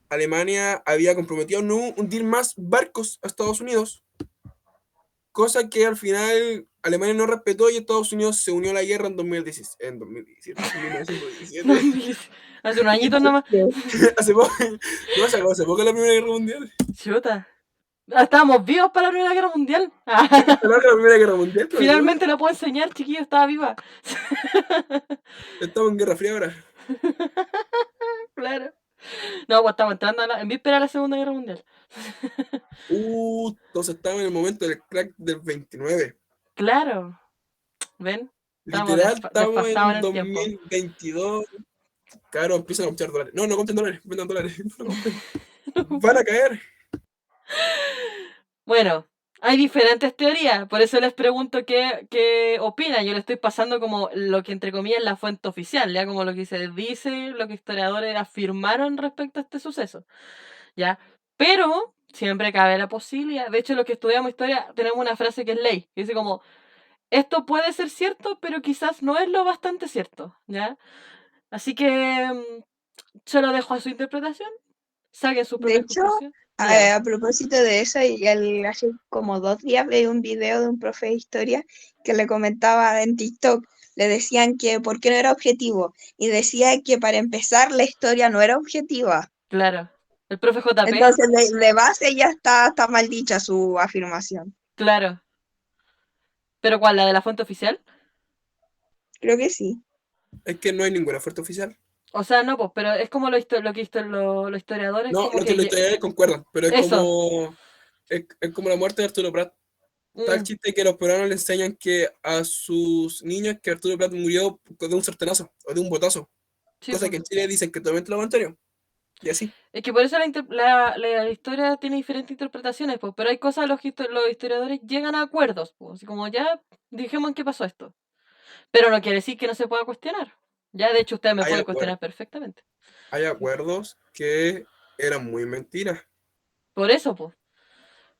Alemania había comprometido no hundir más barcos a Estados Unidos cosa que al final Alemania no respetó y Estados Unidos se unió a la guerra en 2017. En 1917. Hace un añito nomás. Hace poco. No, se acabó hace poco la Primera Guerra Mundial. Chuta. Estábamos vivos para la Primera Guerra Mundial. Está larga la Primera Guerra Mundial, pero Finalmente lo puedo enseñar, chiquillo, estaba viva. estamos en Guerra Fría ahora. Claro. No, pues estamos entrando en víspera de la Segunda Guerra Mundial. Entonces estamos en el momento del crack del 29. Claro. ¿Ven? Estamos Literal, estamos desfasados en en el tiempo. 2022. Claro, empiezan a comprar dólares. No compren dólares, vendan dólares. No compren. Van a caer. Bueno, hay diferentes teorías, por eso les pregunto qué opinan. Yo le estoy pasando como lo que entre comillas es la fuente oficial, ya como lo que se dice, lo que historiadores afirmaron respecto a este suceso, ya. Pero siempre cabe la posibilidad. De hecho, los que estudiamos historia tenemos una frase que es ley, que dice como esto puede ser cierto, pero quizás no es lo bastante cierto, ¿ya? Así que se lo dejo a su interpretación. Saquen su De propia hecho, conclusión. Dígame. a propósito de eso, y hace como 2 días veí un video de un profe de historia que le comentaba en TikTok, le decían que por qué no era objetivo, y decía que para empezar la historia no era objetiva. Claro. El profe JP, Entonces, de base ya está mal dicha su afirmación. claro. ¿Pero cuál? ¿La de la fuente oficial? Creo que sí. Es que no hay ninguna fuerte oficial. O sea, no, pues, pero es como los historiadores No, como lo que los historiadores concuerdan, pero es Eso. como. Es como la muerte de Arturo Prat. Está el chiste que los peruanos le enseñan que a sus niños que Arturo Prat murió de un sartenazo o de un botazo. Sí, Cosa pues. que en Chile dicen que totalmente lo contrario. Y así. Es que por eso la historia tiene diferentes interpretaciones, pues, pero hay cosas los historiadores llegan a acuerdos, pues, así como ya dijimos en qué pasó esto. Pero no quiere decir que no se pueda cuestionar. Ya, de hecho, ustedes me Hay pueden acuerdos. cuestionar perfectamente. Hay acuerdos que eran muy mentiras. Por eso, pues.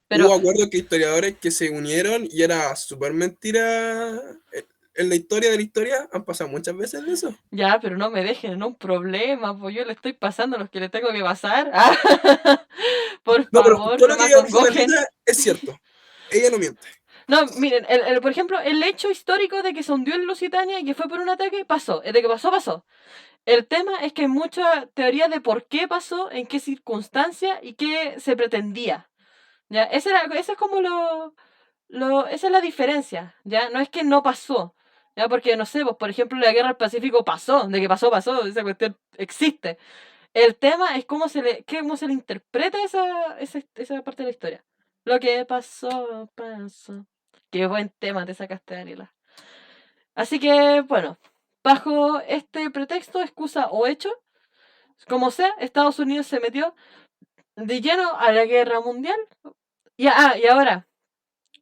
Pero, Hubo acuerdos que historiadores que se unieron y era súper mentira. En la historia de la historia han pasado muchas veces de eso. ya, pero no me dejen en un problema, pues yo le estoy pasando los que le tengo que pasar. Por No, pero favor, todo no lo me que dijo la acongojen. Anita es cierto. Ella no miente. No, miren, por ejemplo, el hecho histórico de que se hundió en Lusitania y que fue por un ataque, pasó. De que pasó, pasó. El tema es que hay mucha teoría de por qué pasó, en qué circunstancia y qué se pretendía. ¿Ya? Esa es como esa es la diferencia, ¿ya? No es que no pasó, ¿ya? Porque, no sé, pues, por ejemplo, la guerra del Pacífico pasó, de que pasó, esa cuestión existe. El tema es cómo se le interpreta esa parte de la historia. Lo que pasó, pasó. Qué buen tema te sacaste, Daniela. Así que, bueno, bajo este pretexto, excusa o hecho, como sea, Estados Unidos se metió de lleno a la guerra mundial. Y ahora,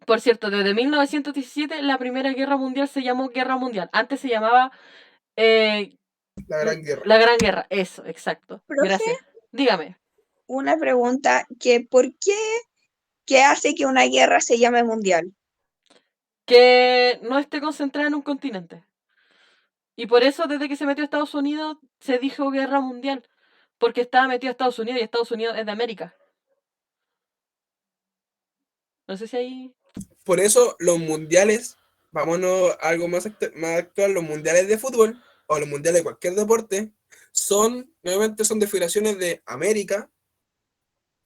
por cierto, desde 1917 la Primera Guerra Mundial se llamó Guerra Mundial. Antes se llamaba La Gran Guerra. la Gran Guerra. Eso, exacto. Profe, Gracias. Dígame. una pregunta, ¿qué hace que una guerra se llame mundial? Que no esté concentrada en un continente. Y por eso, desde que se metió a Estados Unidos, se dijo Guerra Mundial. Porque estaba metido a Estados Unidos y Estados Unidos es de América. No sé si hay... Por eso los mundiales, vámonos a algo más actual, los mundiales de fútbol o los mundiales de cualquier deporte, nuevamente son de federaciones de América,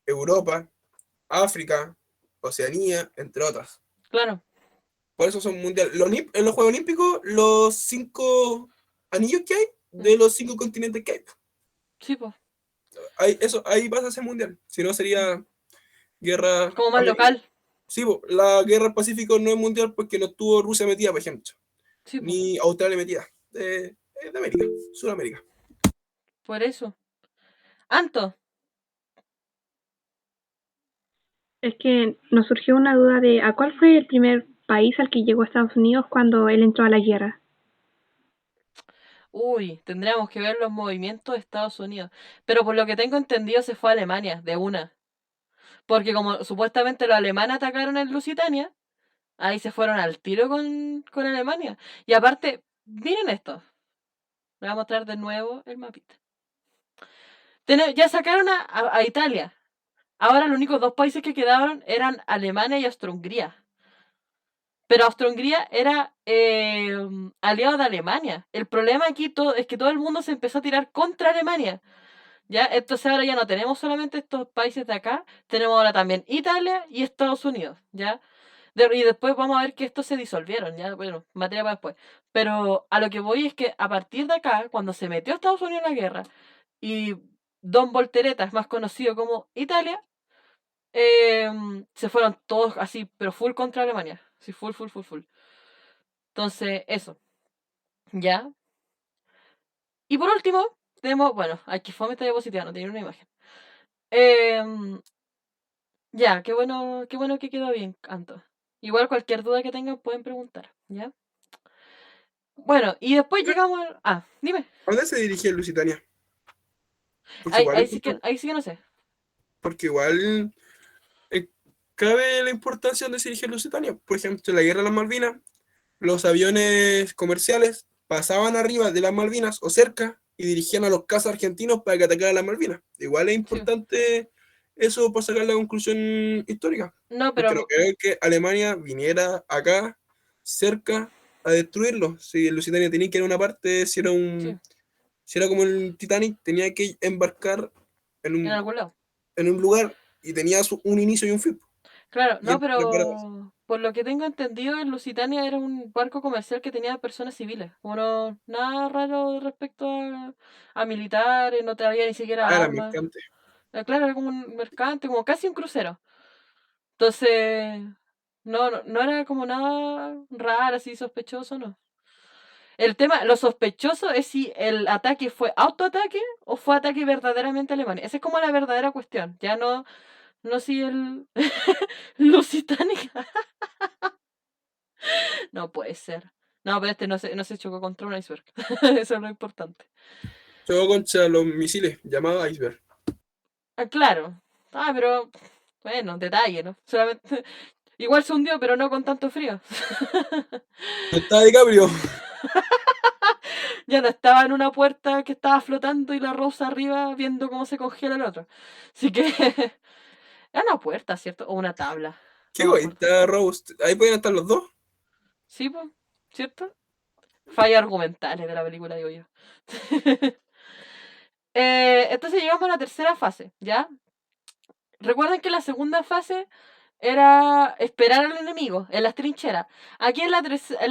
Europa, África, Oceanía, entre otras. Claro. Por eso son mundiales. En los Juegos Olímpicos, los 5 anillos que hay de los 5 continentes que hay. Sí, pues. Ahí pasa ese mundial. Si no, sería guerra. Como más local. Sí, la guerra del Pacífico no es mundial porque no estuvo Rusia metida, por ejemplo. Sí, Ni Australia metida. De América, Sudamérica. por eso. Anto. Es que nos surgió una duda de ¿a cuál fue el primer país al que llegó Estados Unidos cuando él entró a la guerra? Uy, tendríamos que ver los movimientos de Estados Unidos. Pero por lo que tengo entendido se fue a Alemania, de una. Porque como supuestamente los alemanes atacaron en Lusitania, ahí se fueron al tiro con Alemania. Y aparte, miren esto. Voy a mostrar de nuevo el mapita. Ya sacaron a Italia. Ahora los únicos dos países que quedaron eran Alemania y Austria-Hungría. Pero Austro-Hungría era aliado de Alemania. El problema aquí es que todo el mundo se empezó a tirar contra Alemania. ¿Ya? Entonces ahora ya no tenemos solamente estos países de acá, tenemos ahora también Italia y Estados Unidos, ¿ya? Y después vamos a ver que estos se disolvieron, ¿ya? Bueno, materia para después. Pero a lo que voy es que a partir de acá, cuando se metió Estados Unidos en la guerra, y Don Voltereta es más conocido como Italia, se fueron todos así, pero full contra Alemania. Sí, full, full, full, full. Entonces, eso. ¿Ya? Y por último, tenemos, bueno, aquí fue esta diapositiva, no tiene una imagen. Ya, qué bueno que quedó bien, Anto. Igual cualquier duda que tengan pueden preguntar, ¿ya? Bueno, y después llegamos al... Ah, dime. ¿A dónde se dirigía Lusitania? Porque Ahí, igual, ahí sí que no sé. porque igual cabe la importancia de se dirigía Lusitania. Por ejemplo, en la guerra de las Malvinas, los aviones comerciales pasaban arriba de las Malvinas o cerca y dirigían a los cazas argentinos para que atacaran las Malvinas. Igual es Sí. importante eso para sacar la conclusión histórica. No, Porque pero... no creo que Alemania viniera acá, cerca, a destruirlo. Si Lusitania tenía que ir a una parte, si era Sí, si era como el Titanic, tenía que embarcar en en un, algún lado. en un lugar y tenía un inicio y un fin. Claro, Y no, él preparaba eso. pero... Por lo que tengo entendido, el Lusitania era un barco comercial que tenía personas civiles. Bueno, nada raro respecto a militares, no traía ni siquiera Ah, era armas. mercante. Claro, era como un mercante, como casi un crucero. Entonces, no era como nada raro, así sospechoso, no. El tema, lo sospechoso es si el ataque fue autoataque o fue ataque verdaderamente alemán. Esa es como la verdadera cuestión. Ya no si el Lusitania. No puede ser. No, pero este no se chocó contra un iceberg. Eso es lo importante. Chocó contra los misiles, llamados Iceberg. Ah, claro. Ah, pero bueno, detalle, ¿no? Solamente igual se hundió, pero no con tanto frío. No estaba DiCaprio. Ya no estaba en una puerta que estaba flotando y la Rosa arriba viendo cómo se congela el otro. Así que era una puerta, ¿cierto? O una tabla. Qué No me acuerdo. egoísta, Rose. Ahí pueden estar los dos. Sí, pues, ¿cierto? Fallas argumentales de la película, digo yo. Entonces llegamos a la tercera fase, ¿ya? Recuerden que la segunda fase era esperar al enemigo en las trincheras. Aquí en la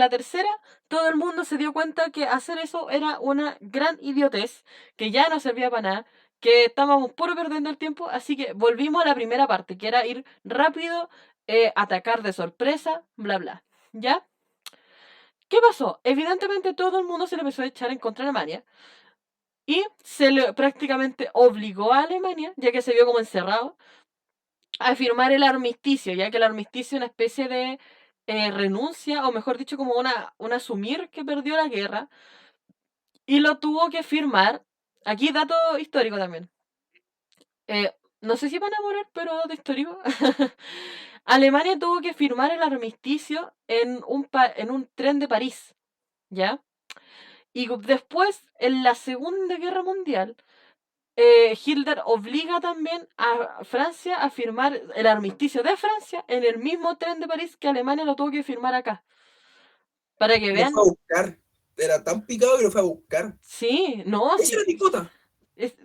tercera, todo el mundo se dio cuenta que hacer eso era una gran idiotez, que ya no servía para nada, que estábamos puro perdiendo el tiempo, así que volvimos a la primera parte, que era ir rápido, atacar de sorpresa, bla bla. ¿Ya? ¿Qué pasó? Evidentemente todo el mundo se le empezó a echar en contra de Alemania y se le prácticamente obligó a Alemania, ya que se vio como encerrado, a firmar el armisticio, ya que el armisticio es una especie de renuncia, o mejor dicho, como un asumir que perdió la guerra, y lo tuvo que firmar. Aquí dato histórico también. No sé si van a morir, pero dato histórico. Alemania tuvo que firmar el armisticio en un tren de París, ¿ya? Y después, en la Segunda Guerra Mundial, Hitler obliga también a Francia a firmar el armisticio de Francia en el mismo tren de París que Alemania lo tuvo que firmar acá. Para que Lo vean. fue a buscar. Era tan picado que lo fue a buscar. Sí, no, Ese sí. era picota.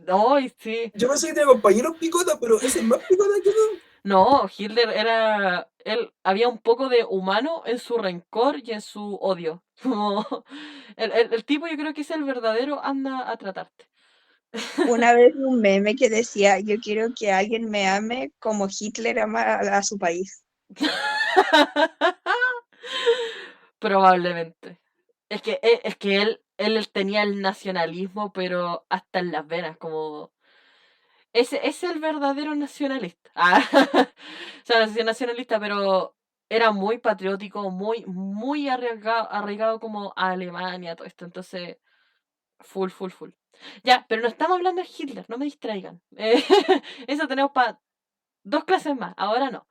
No, sí. Yo pensé que tenía compañeros picota, pero ese es más picota que todo. No, Hitler era. Él había un poco de humano en su rencor y en su odio. Como. El tipo, yo creo que es el verdadero anda a tratarte. Una vez vi un meme que decía, yo quiero que alguien me ame como Hitler ama a su país. Probablemente. Es que él tenía el nacionalismo, pero hasta en las venas, como. Ese es el verdadero nacionalista. O sea, no sé si es nacionalista, pero era muy patriótico, muy arraigado como a Alemania, todo esto. Entonces, full, full, full. Ya, pero no estamos hablando de Hitler, no me distraigan. Eso tenemos para 2 clases más, ahora no.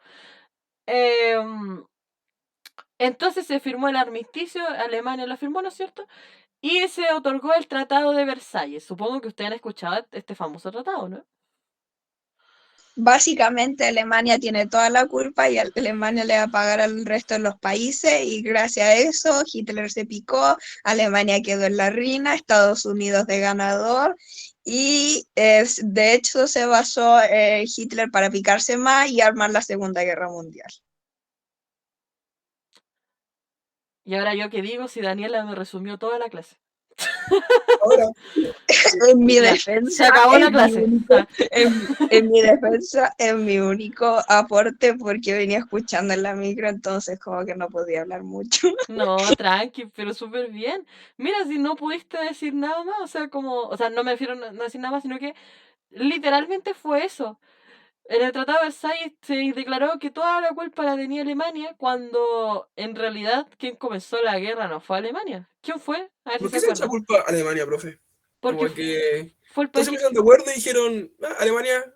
Entonces se firmó el armisticio, Alemania lo firmó, ¿no es cierto? Y se otorgó el Tratado de Versalles. Supongo que ustedes han escuchado este famoso tratado, ¿no? Básicamente Alemania tiene toda la culpa y Alemania le va a pagar al resto de los países y gracias a eso Hitler se picó, Alemania quedó en la ruina, Estados Unidos de ganador y de hecho se basó Hitler para picarse más y armar la Segunda Guerra Mundial. Y ahora yo qué digo si Daniela me resumió toda la clase. Ahora, En mi Ya, defensa, se acabó la es mi clase. único, Ah, en mi defensa, es mi único aporte porque venía escuchando en la micro, entonces como que no podía hablar mucho. no, tranqui, pero súper bien. Mira, si no pudiste decir nada más, o sea, no me refiero a no decir nada más, sino que literalmente fue eso. En el Tratado de Versalles se declaró que toda la culpa la tenía Alemania, cuando en realidad quien comenzó la guerra no fue Alemania. ¿Quién fue? A ver si ¿por se qué se echa acuerdan. culpa a Alemania, profe? Porque Como que fue el todos país se que... pusieron de acuerdo y dijeron, Alemania,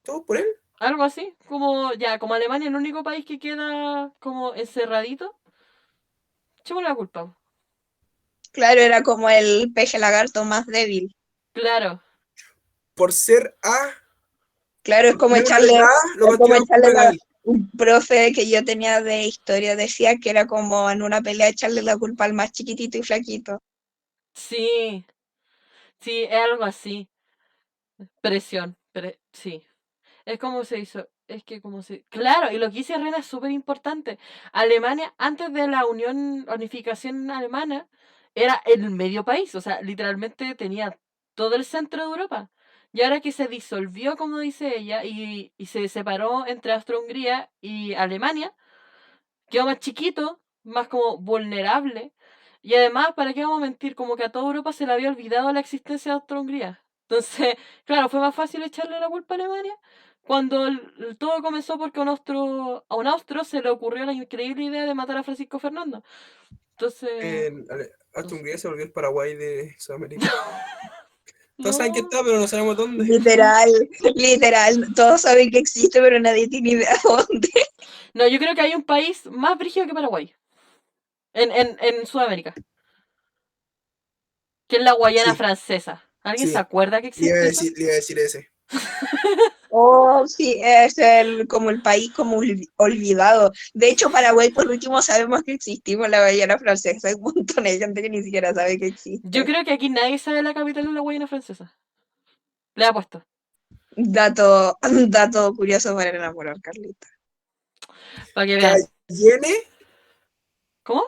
todo por él. Algo así, como Alemania es el único país que queda como encerradito, echemos la culpa. Claro, era como el peje lagarto más débil. Claro, Por ser A, Claro, es como miembro de echarle, la A, lo es como castigaron echarle culpa de él. un profe que yo tenía de historia decía que era como en una pelea echarle la culpa al más chiquitito y flaquito. sí, sí, es algo así. Presión, sí. Es como se hizo, es que como se... Claro, y lo que dice Rena es súper importante. Alemania, antes de la unificación alemana, era el medio país, o sea, literalmente tenía todo el centro de Europa. Y ahora que se disolvió, como dice ella, y se separó entre Austria-Hungría y Alemania, quedó más chiquito, más como vulnerable. Y además, ¿para qué vamos a mentir? Como que a toda Europa se le había olvidado la existencia de Austria-Hungría. Entonces, claro, fue más fácil echarle la culpa a Alemania cuando todo comenzó porque a un austro se le ocurrió la increíble idea de matar a Francisco Fernando. Entonces, Hasta no sé. Hungría se volvió el Paraguay de Sudamérica. Todos saben que No, está, pero no sabemos dónde. Literal, literal, todos saben que existe, pero nadie tiene idea dónde. no, yo creo que hay un país más brígido que Paraguay en Sudamérica, que es la Guayana Sí, Francesa. ¿Alguien se sí. acuerda que existe eso? Le iba a decir ese. Oh, sí, es como el país como olvidado. De hecho, Paraguay por último sabemos que existimos, la Guayana Francesa. Hay un montón de gente que ni siquiera sabe que Yo existe. creo que aquí nadie sabe la capital de la Guayana Francesa. Le ha puesto. Dato, dato curioso para enamorar, Carlita. Para que vean. Cayenne, ¿Cómo?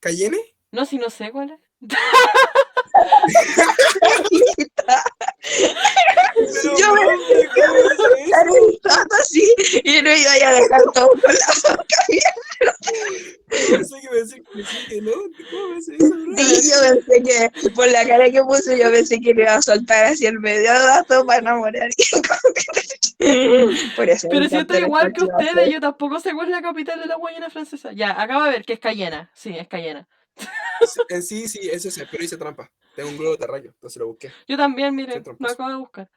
Cayenne. No, si no sé cuál es. Pero Yo me profe, ¿cómo dice estar eso? editando así y no iba a dejar todo con la boca abierta. Yo pensé que iba a decir que sí, que no. ¿Cómo me hace eso, bro? Sí, yo pensé que por la cara que puse, yo pensé que le iba a soltar así el medio dato para enamorar. Por eso me Pero si yo encanta estoy la igual que ustedes, clase. yo tampoco sé cuál es la capital de la Guayana Francesa. Ya, acabo de ver que es Cayena. Sí, es Cayena. Sí, sí, es ese, pero hice trampa. Tengo un globo terráqueo, entonces lo busqué. Yo también, Soy miren, lo tramposo. acabo de buscar.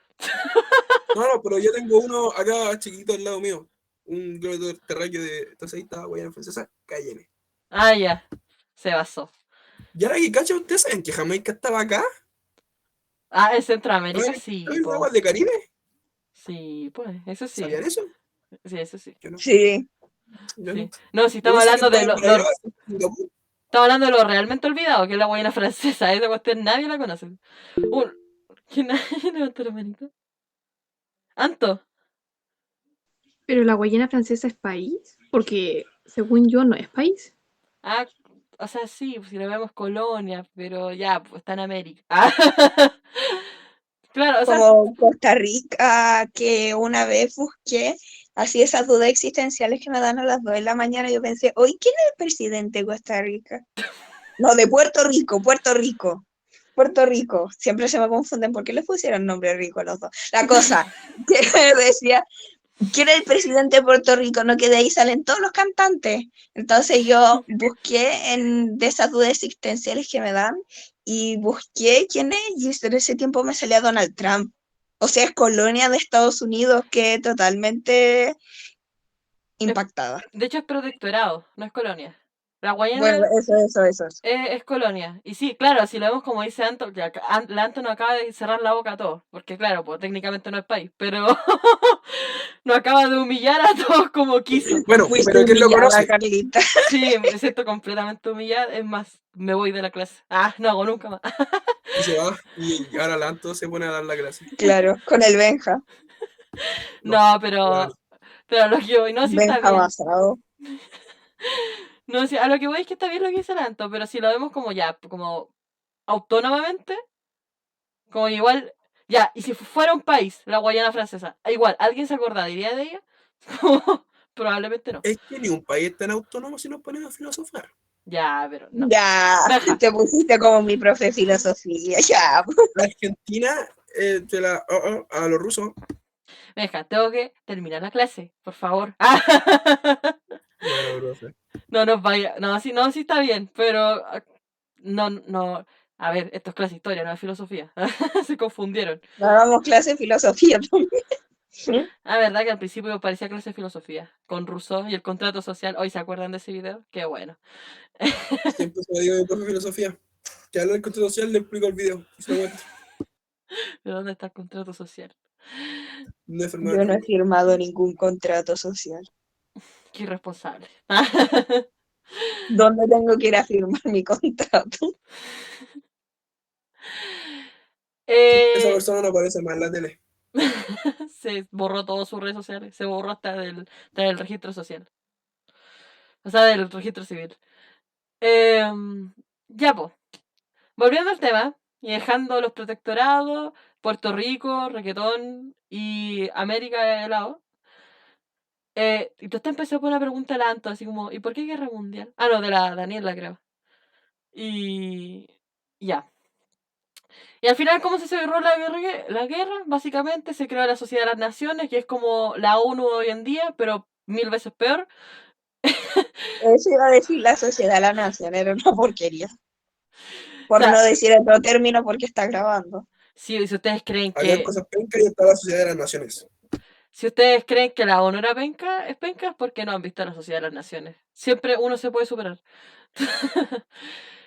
No, no, pero yo tengo uno acá chiquito al lado mío. Un globo terráqueo de. Entonces ahí está Guayana Francesa, Cayenne. Ah, ya. Se basó. Y ahora que cacha, ¿ustedes saben que Jamaica estaba acá? Ah, en Centroamérica ¿Saben sí, saben las po. aguas del Caribe? Sí, pues, eso sí. ¿Sabían eso? Sí, eso sí. Yo no. Sí, Yo Sí. no. No, si Yo estamos pensé que hablando de estaban por allá, Singapur. estamos hablando de lo realmente olvidado, que es la Guayana Francesa. Esa cuestión nadie la conoce. ¿Quién levantó la manito? Anto. Pero la Guayana Francesa es país, porque según yo no es país. Ah, o sea, sí, si lo vemos colonia, pero ya, pues está en América. Ah. Claro, o sea, como Costa Rica, que una vez busqué así esas dudas existenciales que me dan a las 2 de la mañana. Yo pensé, hoy, ¿quién es el presidente de Costa Rica? No, de Puerto Rico, Puerto Rico. Puerto Rico, siempre se me confunden porque les pusieron nombre rico a los dos. La cosa que decía, ¿quién es el presidente de Puerto Rico? No, que de ahí salen todos los cantantes. Entonces yo busqué de esas dudas existenciales que me dan y busqué quién es y en ese tiempo me salía Donald Trump. O sea, es colonia de Estados Unidos que totalmente es- impactada. de hecho es protectorado, no es colonia. La Guayana Bueno, eso. es colonia. Y sí, claro, si lo vemos como dice Anto, ya, la Anto nos acaba de cerrar la boca a todos, porque claro, pues técnicamente no es país, pero nos acaba de humillar a todos como quiso. Bueno, Fuiste pero ¿quién lo humillada, conoce? Carlita. Sí, me siento completamente humillada, es más, me voy de la clase. Ah, no hago nunca más. Y se va, y ahora Lanto se pone a dar la clase. Claro, con el Benja. No, No, bueno, pero a lo que voy, no, sí está Benja bien. basado. No, sí, a lo que voy es que está bien lo que dice el Anto, pero si lo vemos como ya, como autónomamente, como igual, ya, y si fuera un país, la Guayana Francesa, igual, ¿alguien se acordaría de ella? Como, probablemente no. es que ni un país es tan autónomo si nos ponemos a filosofar. Ya, pero no. Ya, Deja, te pusiste como mi profe de filosofía, ya. Argentina, a los rusos, deja, tengo que terminar la clase, por favor. bueno, profe. No nos vaya, no, sí, no, sí está bien, pero no, a ver, esto es clase de historia, no es filosofía. Se confundieron. Hagamos clase de filosofía también. La verdad que al principio parecía clase de filosofía, con Rousseau y el contrato social. ¿Hoy se acuerdan de ese video? Qué bueno. Siempre se lo digo a mi profe de filosofía. Que habla del contrato social, le explico el video. Y se lo muestro. ¿Pero dónde está el contrato social? No es enfermedad Yo no he gráfica. firmado ningún contrato social. Qué irresponsable. ¿Dónde tengo que ir a firmar mi contrato? Esa Eh, persona no aparece más en la tele. se borró todas sus redes sociales, se borró hasta del registro social, o sea, del registro civil. Ya, pues, volviendo al tema y dejando los protectorados, Puerto Rico, reggaetón y América de lado. Y tú te empezó por una pregunta la Anto, así como, ¿y por qué guerra mundial? Ah, no, de la Daniela, creo. Y ya. Y al final, ¿cómo se cerró la guerra? La guerra, básicamente, se creó la Sociedad de las Naciones, que es como la ONU hoy en día, pero 1000 veces peor. Eso iba a decir la sociedad de la nación, era una porquería. O Por sea, no decir otro término porque está grabando. si ustedes creen Habían que cosas pencas y estaba la sociedad de las naciones. si ustedes creen que la ONU era penca, es penca es porque no han visto la Sociedad de las Naciones. Siempre uno se puede superar.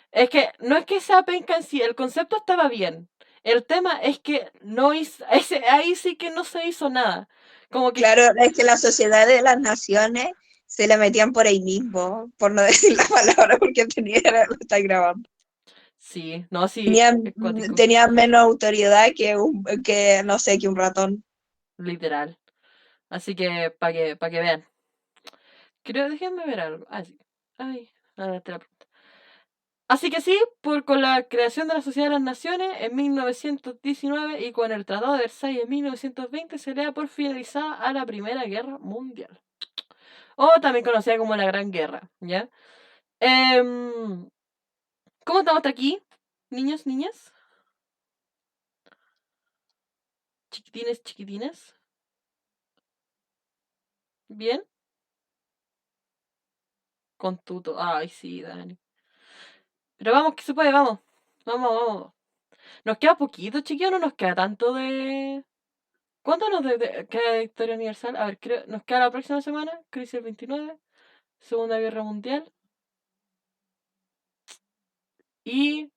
Es que no es que sea penca en sí, el concepto estaba bien. El tema es que no hizo, ahí sí que no se hizo nada. Como que Claro, es que la sociedad de las naciones se le metían por ahí mismo, por no decir la palabra porque lo está grabando. sí, no, sí, Tenían, es cuático, tenían menos autoridad que, no sé, que un ratón. literal. Así que para que vean. Creo, déjenme ver algo. Ah, sí. Ay, nada, te la pregunta. Así que sí, con la creación de la Sociedad de las Naciones en 1919 y con el Tratado de Versalles en 1920 se le da por finalizada a la Primera Guerra Mundial. O también conocida como la Gran Guerra, ¿ya? Em, ¿Cómo estamos hasta aquí? Niños, niñas, chiquitines, chiquitines. ¿Bien? Con tuto. Ay, sí, Dani. Pero vamos, que se puede, vamos. Vamos, vamos. Nos queda poquito, chiquillos, no nos queda tanto de... ¿Cuánto queda de Historia Universal? A ver, creo, nos queda la próxima semana, Crisis del 29, Segunda Guerra Mundial, y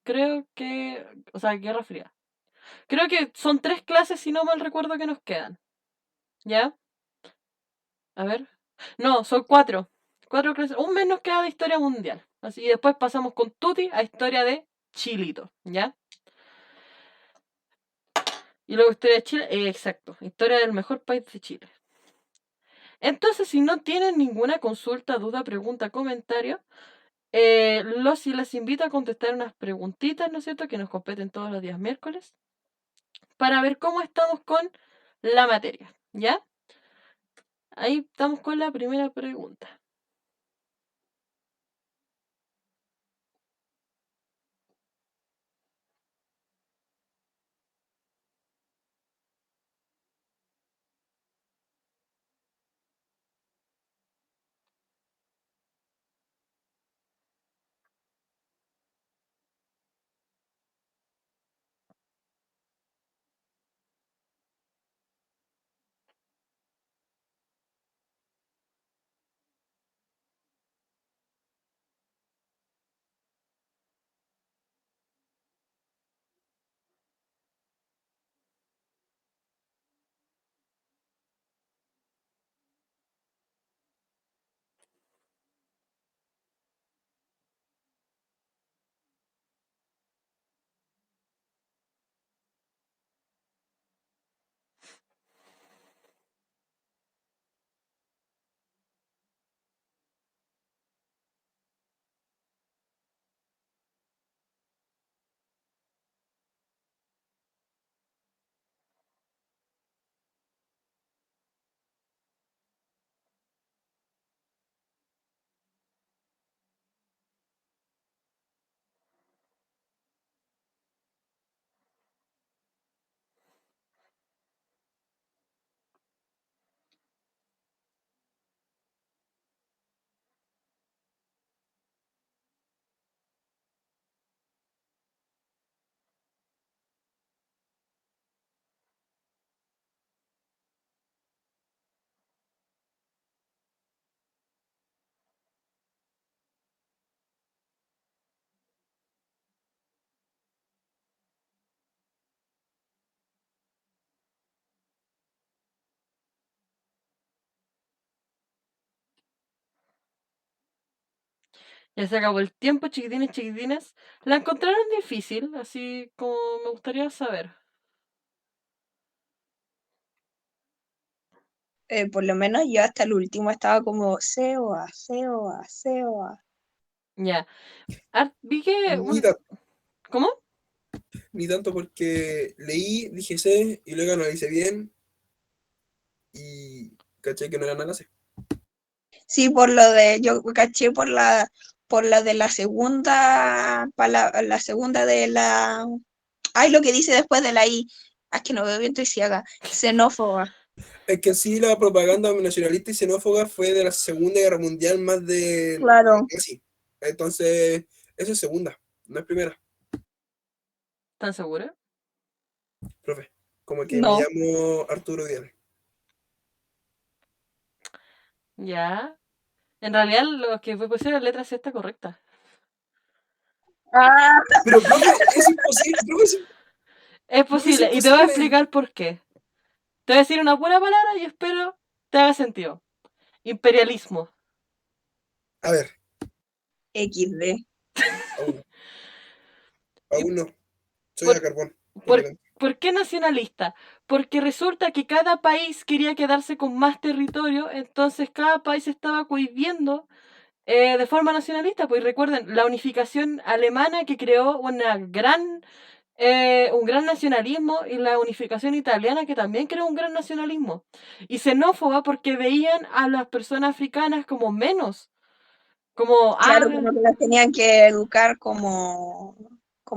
creo que, o sea, Guerra Fría. Creo que son 3 clases, si no mal recuerdo, que nos quedan. ¿Ya? A ver. No, son 4. 4 clases. Un mes nos queda de Historia Mundial. Así, y después pasamos con Tuti a Historia de Chilito. ¿Ya? Y luego Historia de Chile, exacto. Historia del mejor país de Chile. Entonces, si no tienen ninguna consulta, duda, pregunta, comentario, los y las invito a contestar unas preguntitas, ¿no es cierto?, que nos competen todos los días miércoles, para ver cómo estamos con la materia, ¿ya? Ahí estamos con la primera pregunta. Ya se acabó el tiempo, chiquitines, chiquitines. ¿La encontraron difícil? Así como me gustaría saber. Por lo menos yo hasta el último estaba como COA, COA, COA. Ya. Vi que... Ni, ta- ¿Cómo? ni tanto porque leí, dije sé, y luego analicé bien y caché que no era nada así. Sí, por lo de, yo caché por la de la segunda, la segunda de la, ay, lo que dice después de la I, es que no veo bien, estoy ciega, xenófoba. Es que sí, la propaganda nacionalista y xenófoba fue de la Segunda Guerra Mundial más de... Claro. Sí. Entonces, eso es segunda, no es primera, ¿Están seguros? profe. Como que me No. llamo Arturo Vidal. Ya. En realidad lo que pusieron la letra C está correcta. Ah, Pero, profe, es imposible, profe, Es profe, es posible. Y te voy a imposible. explicar por qué. Te voy a decir una buena palabra y espero te haga sentido. Imperialismo. A ver, XD. aún no, ¿Y aún no. Soy por, a carbón. por, por qué nacionalista? Porque resulta que cada país quería quedarse con más territorio, entonces cada país estaba cohibiendo de forma nacionalista. Pues recuerden, la unificación alemana que creó un gran nacionalismo, y la unificación italiana que también creó un gran nacionalismo. Y xenófoba porque veían a las personas africanas como menos. Como, Claro, como que las tenían que educar como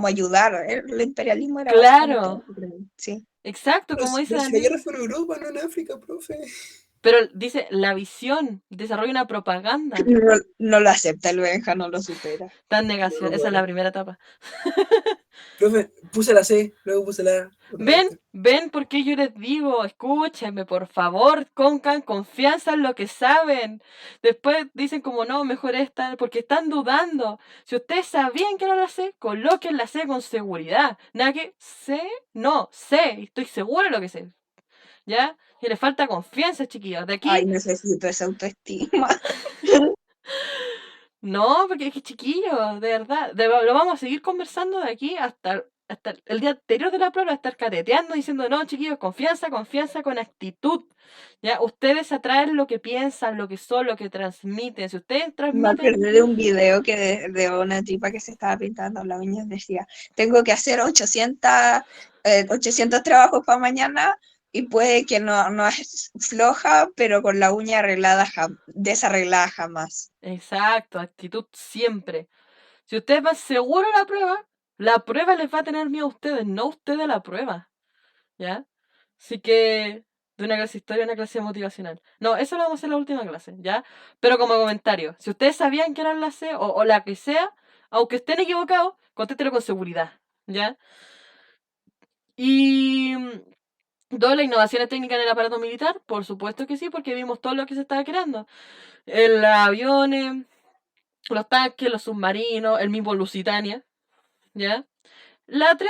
ayudar. El imperialismo era básicamente claro, eso, creo. Sí. exacto, como dice Pero si la Daniel. guerra fue en Europa, no en África, profe. Pero dice, la visión desarrolla una propaganda. No, no lo acepta el Benja, no lo supera. Tan No negación, lo esa puedo es la leer. primera etapa. Profe, puse la C, luego puse la A. Otra ¿Ven? vez. ¿Ven por qué yo les digo? Escúchenme, por favor, concan confianza en lo que saben. Después dicen como no, mejor esta, porque están dudando. Si ustedes sabían que era la C, coloquen la C con seguridad. Nada que C, no, C, estoy seguro de lo que sé. ¿Ya? Y les falta confianza, chiquillos. De aquí, Ay, necesito esa autoestima. no, porque es que chiquillos, de verdad, lo vamos a seguir conversando de aquí hasta el día anterior de la prueba, estar cateteando, diciendo, no, chiquillos, confianza, confianza con actitud. Ya, ustedes atraen lo que piensan, lo que son, lo que transmiten. Si ustedes Me transmiten, acordé de un video que de una tipa que se estaba pintando las uñas, decía, tengo que hacer 800 trabajos para mañana y puede que no es floja, pero con la uña arreglada, desarreglada jamás. exacto, actitud siempre. Si ustedes van seguros a la prueba les va a tener miedo a ustedes, no ustedes a la prueba. ¿Ya? Así que, de una clase de historia a una clase motivacional. No, eso lo vamos a hacer en la última clase, ¿ya? Pero como comentario, si ustedes sabían que eran la C o la que sea, aunque estén equivocados, contéstelo con seguridad, ¿ya? Y todas las innovaciones técnicas en el aparato militar, por supuesto que sí, porque vimos todo lo que se estaba creando. Los aviones, los tanques, los submarinos, el mismo Lusitania, ¿ya? La 3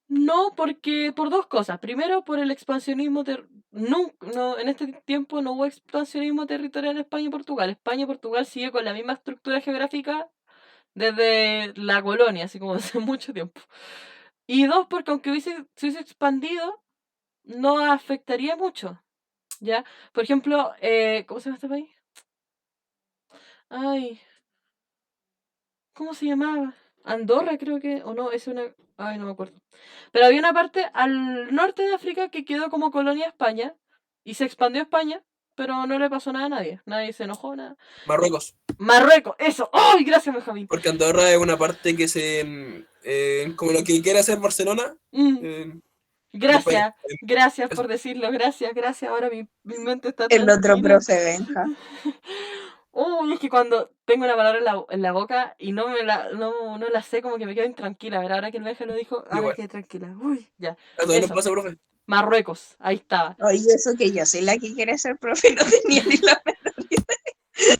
no, porque por dos cosas. Primero, por el expansionismo. No, en este tiempo no hubo expansionismo territorial en España y Portugal. España y Portugal sigue con la misma estructura geográfica desde la colonia, así como hace mucho tiempo. Y dos, porque aunque se hubiese expandido, no afectaría mucho. ¿Ya? Por ejemplo, ¿cómo se llama este país? Ay, ¿cómo se llamaba? Andorra creo que, o no, es una... Ay, no me acuerdo. Pero había una parte al norte de África que quedó como colonia a España y se expandió a España, pero no le pasó nada a nadie. Nadie se enojó, nada. Marruecos. Marruecos, eso. ¡Ay, gracias, Benjamín! Porque Andorra es una parte que como lo que quiere hacer Barcelona Mm, de España. gracias, gracias Eso. por decirlo, gracias. Ahora mi mente está El otro tranquila. profe Benja. Uy, es que cuando tengo una palabra en la boca y no la sé, como que me quedo intranquila. A ver, ahora que el Benja lo dijo, ahora Igual. quedé tranquila. Uy, ya. A todos nos Eso. pasa, profe. Marruecos, ahí estaba. Oye, eso que yo soy la que quiere ser profe, no tenía ni la menor idea.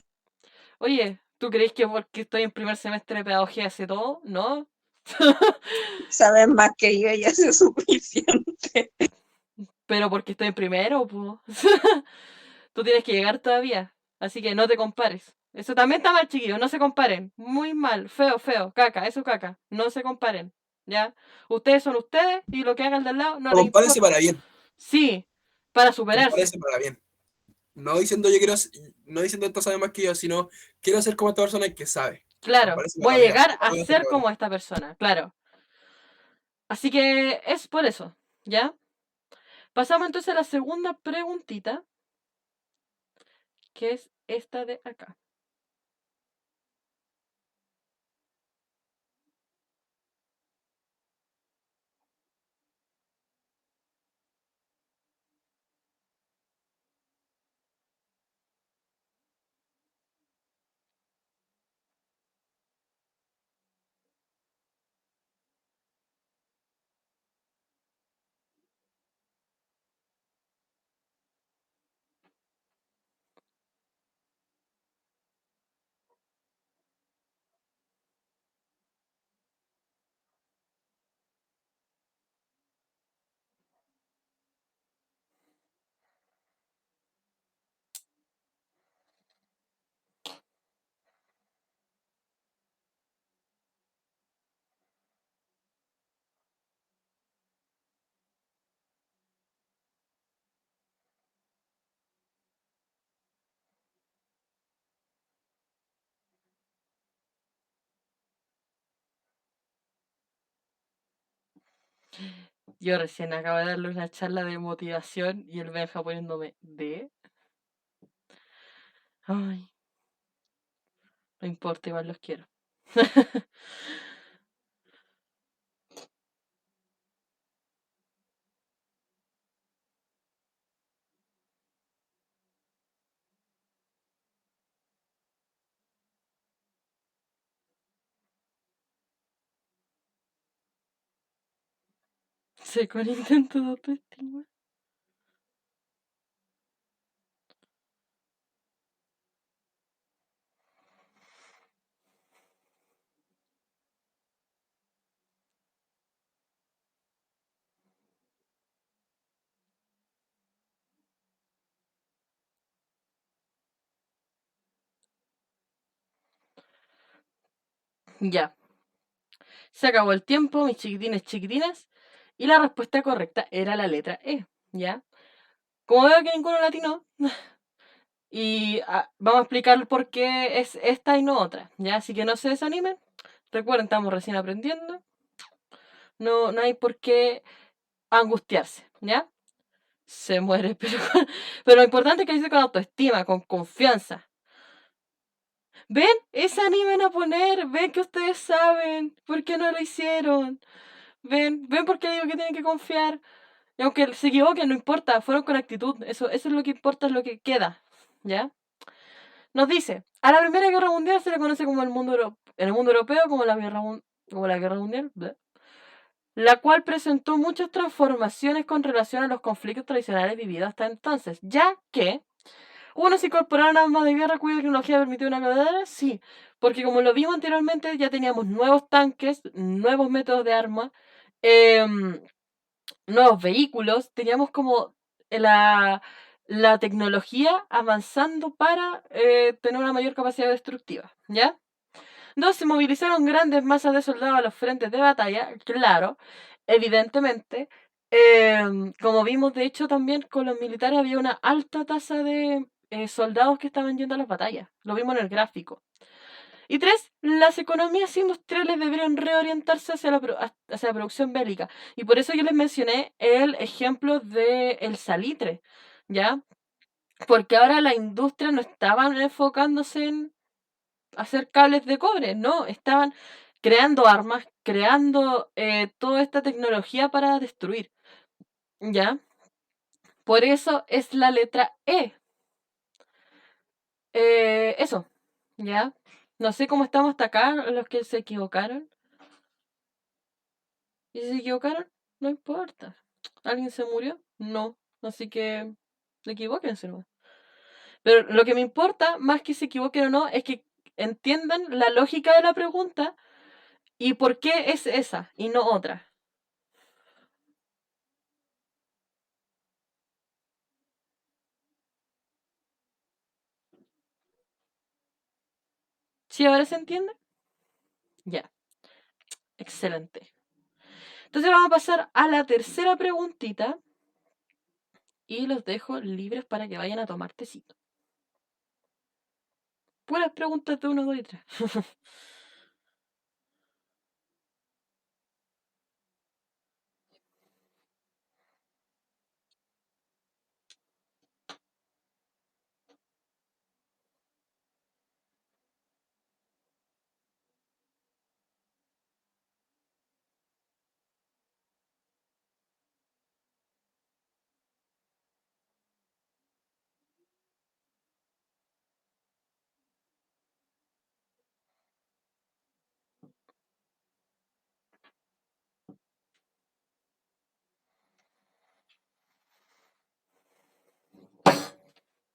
Oye, ¿tú crees que porque estoy en primer semestre de pedagogía hace todo? ¿No? Sabes más que yo, ya sé suficiente. Pero porque estoy en primero, pues. Tú tienes que llegar todavía. Así que no te compares. Eso también está mal, chiquillos. No se comparen. Muy mal. Feo, feo. Caca. Eso caca. No se comparen. ¿Ya? Ustedes son ustedes y lo que hagan del lado no O les compárense importa. para bien. Sí. Para superarse. Compárense para bien. No diciendo yo quiero, no diciendo esto sabe más que yo, sino quiero ser como esta persona que sabe. Claro. Compárense Voy para a arriba. llegar a No voy a hacer ser para abajo. como esta persona. Claro. Así que es por eso. ¿Ya? Pasamos entonces a la segunda preguntita. Que es esta de acá. Yo recién acabo de darle una charla de motivación y el Benja poniéndome de. Ay, no importa, igual los quiero. Sé con intento de autoestima. Ya. Se acabó el tiempo, mis chiquitines chiquitinas. Y la respuesta correcta era la letra E. ¿Ya? Como veo que ninguno latino. Y vamos a explicar por qué es esta y no otra. ¿Ya? Así que no se desanimen. Recuerden, estamos recién aprendiendo. No, no hay por qué angustiarse. ¿Ya? Se muere, pero lo importante es que dice con autoestima, con confianza. ¿Ven? Ese animan a poner, ven que ustedes saben, ¿por qué no lo hicieron? ¿Ven por qué digo que tienen que confiar? Y aunque se equivoquen, no importa, fueron con actitud, eso es lo que importa, es lo que queda, ¿ya? Nos dice, a la Primera Guerra Mundial se le conoce como en el mundo europeo como como la Guerra Mundial, bleh, la cual presentó muchas transformaciones con relación a los conflictos tradicionales vividos hasta entonces, ya que uno se incorporaron armas de guerra cuya tecnología permitió una cadena, sí, porque como lo vimos anteriormente, ya teníamos nuevos tanques, nuevos métodos de arma, em, nuevos vehículos, teníamos como la tecnología avanzando para tener una mayor capacidad destructiva, ¿ya? Entonces se movilizaron grandes masas de soldados a los frentes de batalla, claro, evidentemente. Como vimos, de hecho, también con los militares había una alta tasa de soldados que estaban yendo a las batallas. Lo vimos en el gráfico. Y tres, las economías industriales deberían reorientarse hacia la producción bélica. Y por eso yo les mencioné el ejemplo del salitre, ¿ya? Porque ahora la industria no estaban enfocándose en hacer cables de cobre, no, estaban creando armas, creando toda esta tecnología para destruir, ¿ya? Por eso es la letra E. Eso, ¿ya? No sé cómo estamos hasta acá, los que se equivocaron. ¿Y si se equivocaron? No importa. ¿Alguien se murió? No. Así que equivóquense nomás. Pero lo que me importa, más que se equivoquen o no, es que entiendan la lógica de la pregunta y por qué es esa y no otra. ¿Sí ahora se entiende? Ya. Excelente. Entonces vamos a pasar a la tercera preguntita y los dejo libres para que vayan a tomar tecito. Puras preguntas de 1, 2 y 3.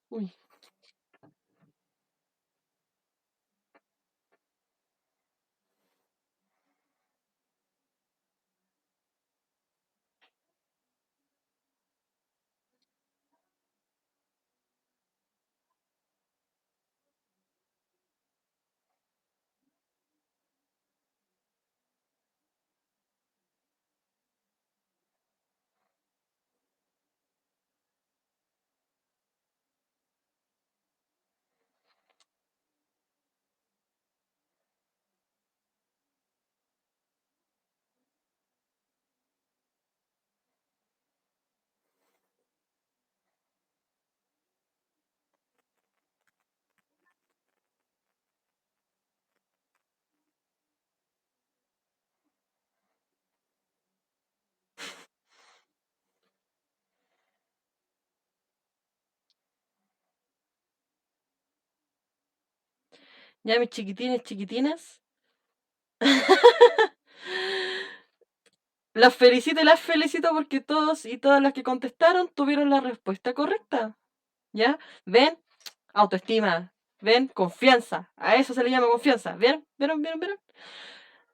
Uy. Ya mis chiquitines, chiquitinas. Las felicito porque todos y todas las que contestaron tuvieron la respuesta correcta. ¿Ya? ¿Ven? Autoestima. ¿Ven? Confianza. A eso se le llama confianza. ¿Vieron? ¿Vieron? ¿Vieron? ¿Vieron?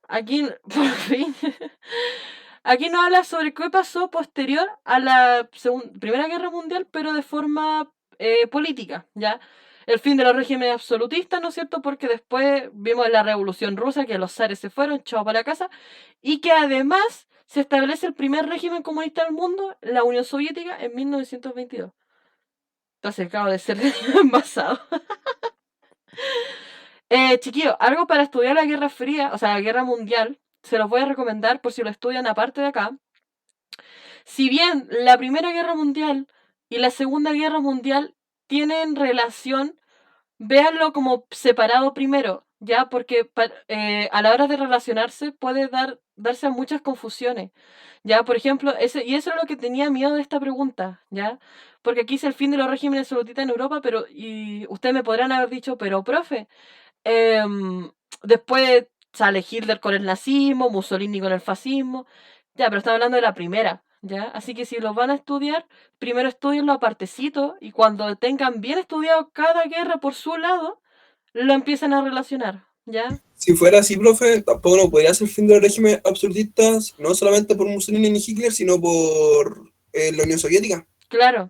Aquí, por fin. Aquí nos habla sobre qué pasó posterior a la Primera Guerra Mundial, pero de forma política, ¿ya? El fin de los regímenes absolutistas, ¿no es cierto? Porque después vimos la Revolución Rusa, que los zares se fueron, chao para la casa, y que además se establece el primer régimen comunista del mundo, la Unión Soviética, en 1922. Entonces acabo de ser envasado. Chiquillos, algo para estudiar la Guerra Fría, o sea, la Guerra Mundial, se los voy a recomendar por si lo estudian aparte de acá. Si bien la Primera Guerra Mundial y la Segunda Guerra Mundial tienen relación, véanlo como separado primero, ¿ya? Porque a la hora de relacionarse puede darse a muchas confusiones, ¿ya? Por ejemplo, y eso es lo que tenía miedo de esta pregunta, ¿ya? Porque aquí es el fin de los regímenes absolutistas en Europa, y ustedes me podrán haber dicho, pero profe, después sale Hitler con el nazismo, Mussolini con el fascismo, ya, pero estamos hablando de la primera, ¿ya? Así que si los van a estudiar, primero estudienlo apartecito y cuando tengan bien estudiado cada guerra por su lado, lo empiezan a relacionar, ¿ya? Si fuera así, profe, tampoco no podría ser el fin de los regímenes absolutistas, no solamente por Mussolini ni Hitler, sino por la Unión Soviética. Claro,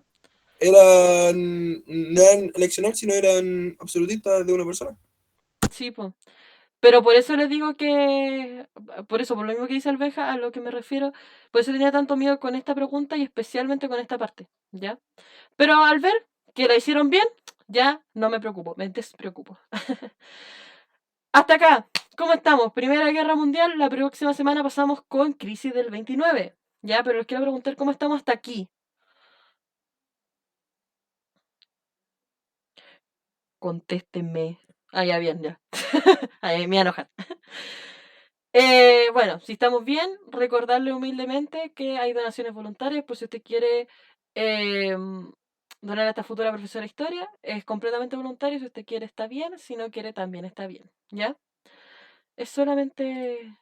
No eran eleccionales, sino eran absolutistas de una persona. sí, pues. Pero por eso les digo que, por eso, por lo mismo que dice Alveja, a lo que me refiero, por eso tenía tanto miedo con esta pregunta y especialmente con esta parte, ¿ya? Pero al ver que la hicieron bien, ya no me preocupo, me despreocupo. Hasta acá, ¿cómo estamos? Primera Guerra Mundial, la próxima semana pasamos con crisis del 29, ¿ya? Pero les quiero preguntar cómo estamos hasta aquí. Contéstenme. Ah, ya, bien, ya. Ahí me voy a enojar. Bueno, si estamos bien, recordarle humildemente que hay donaciones voluntarias por si usted quiere donar a esta futura profesora de historia. Es completamente voluntario. Si usted quiere, está bien. Si no quiere, también está bien. ¿Ya? Es solamente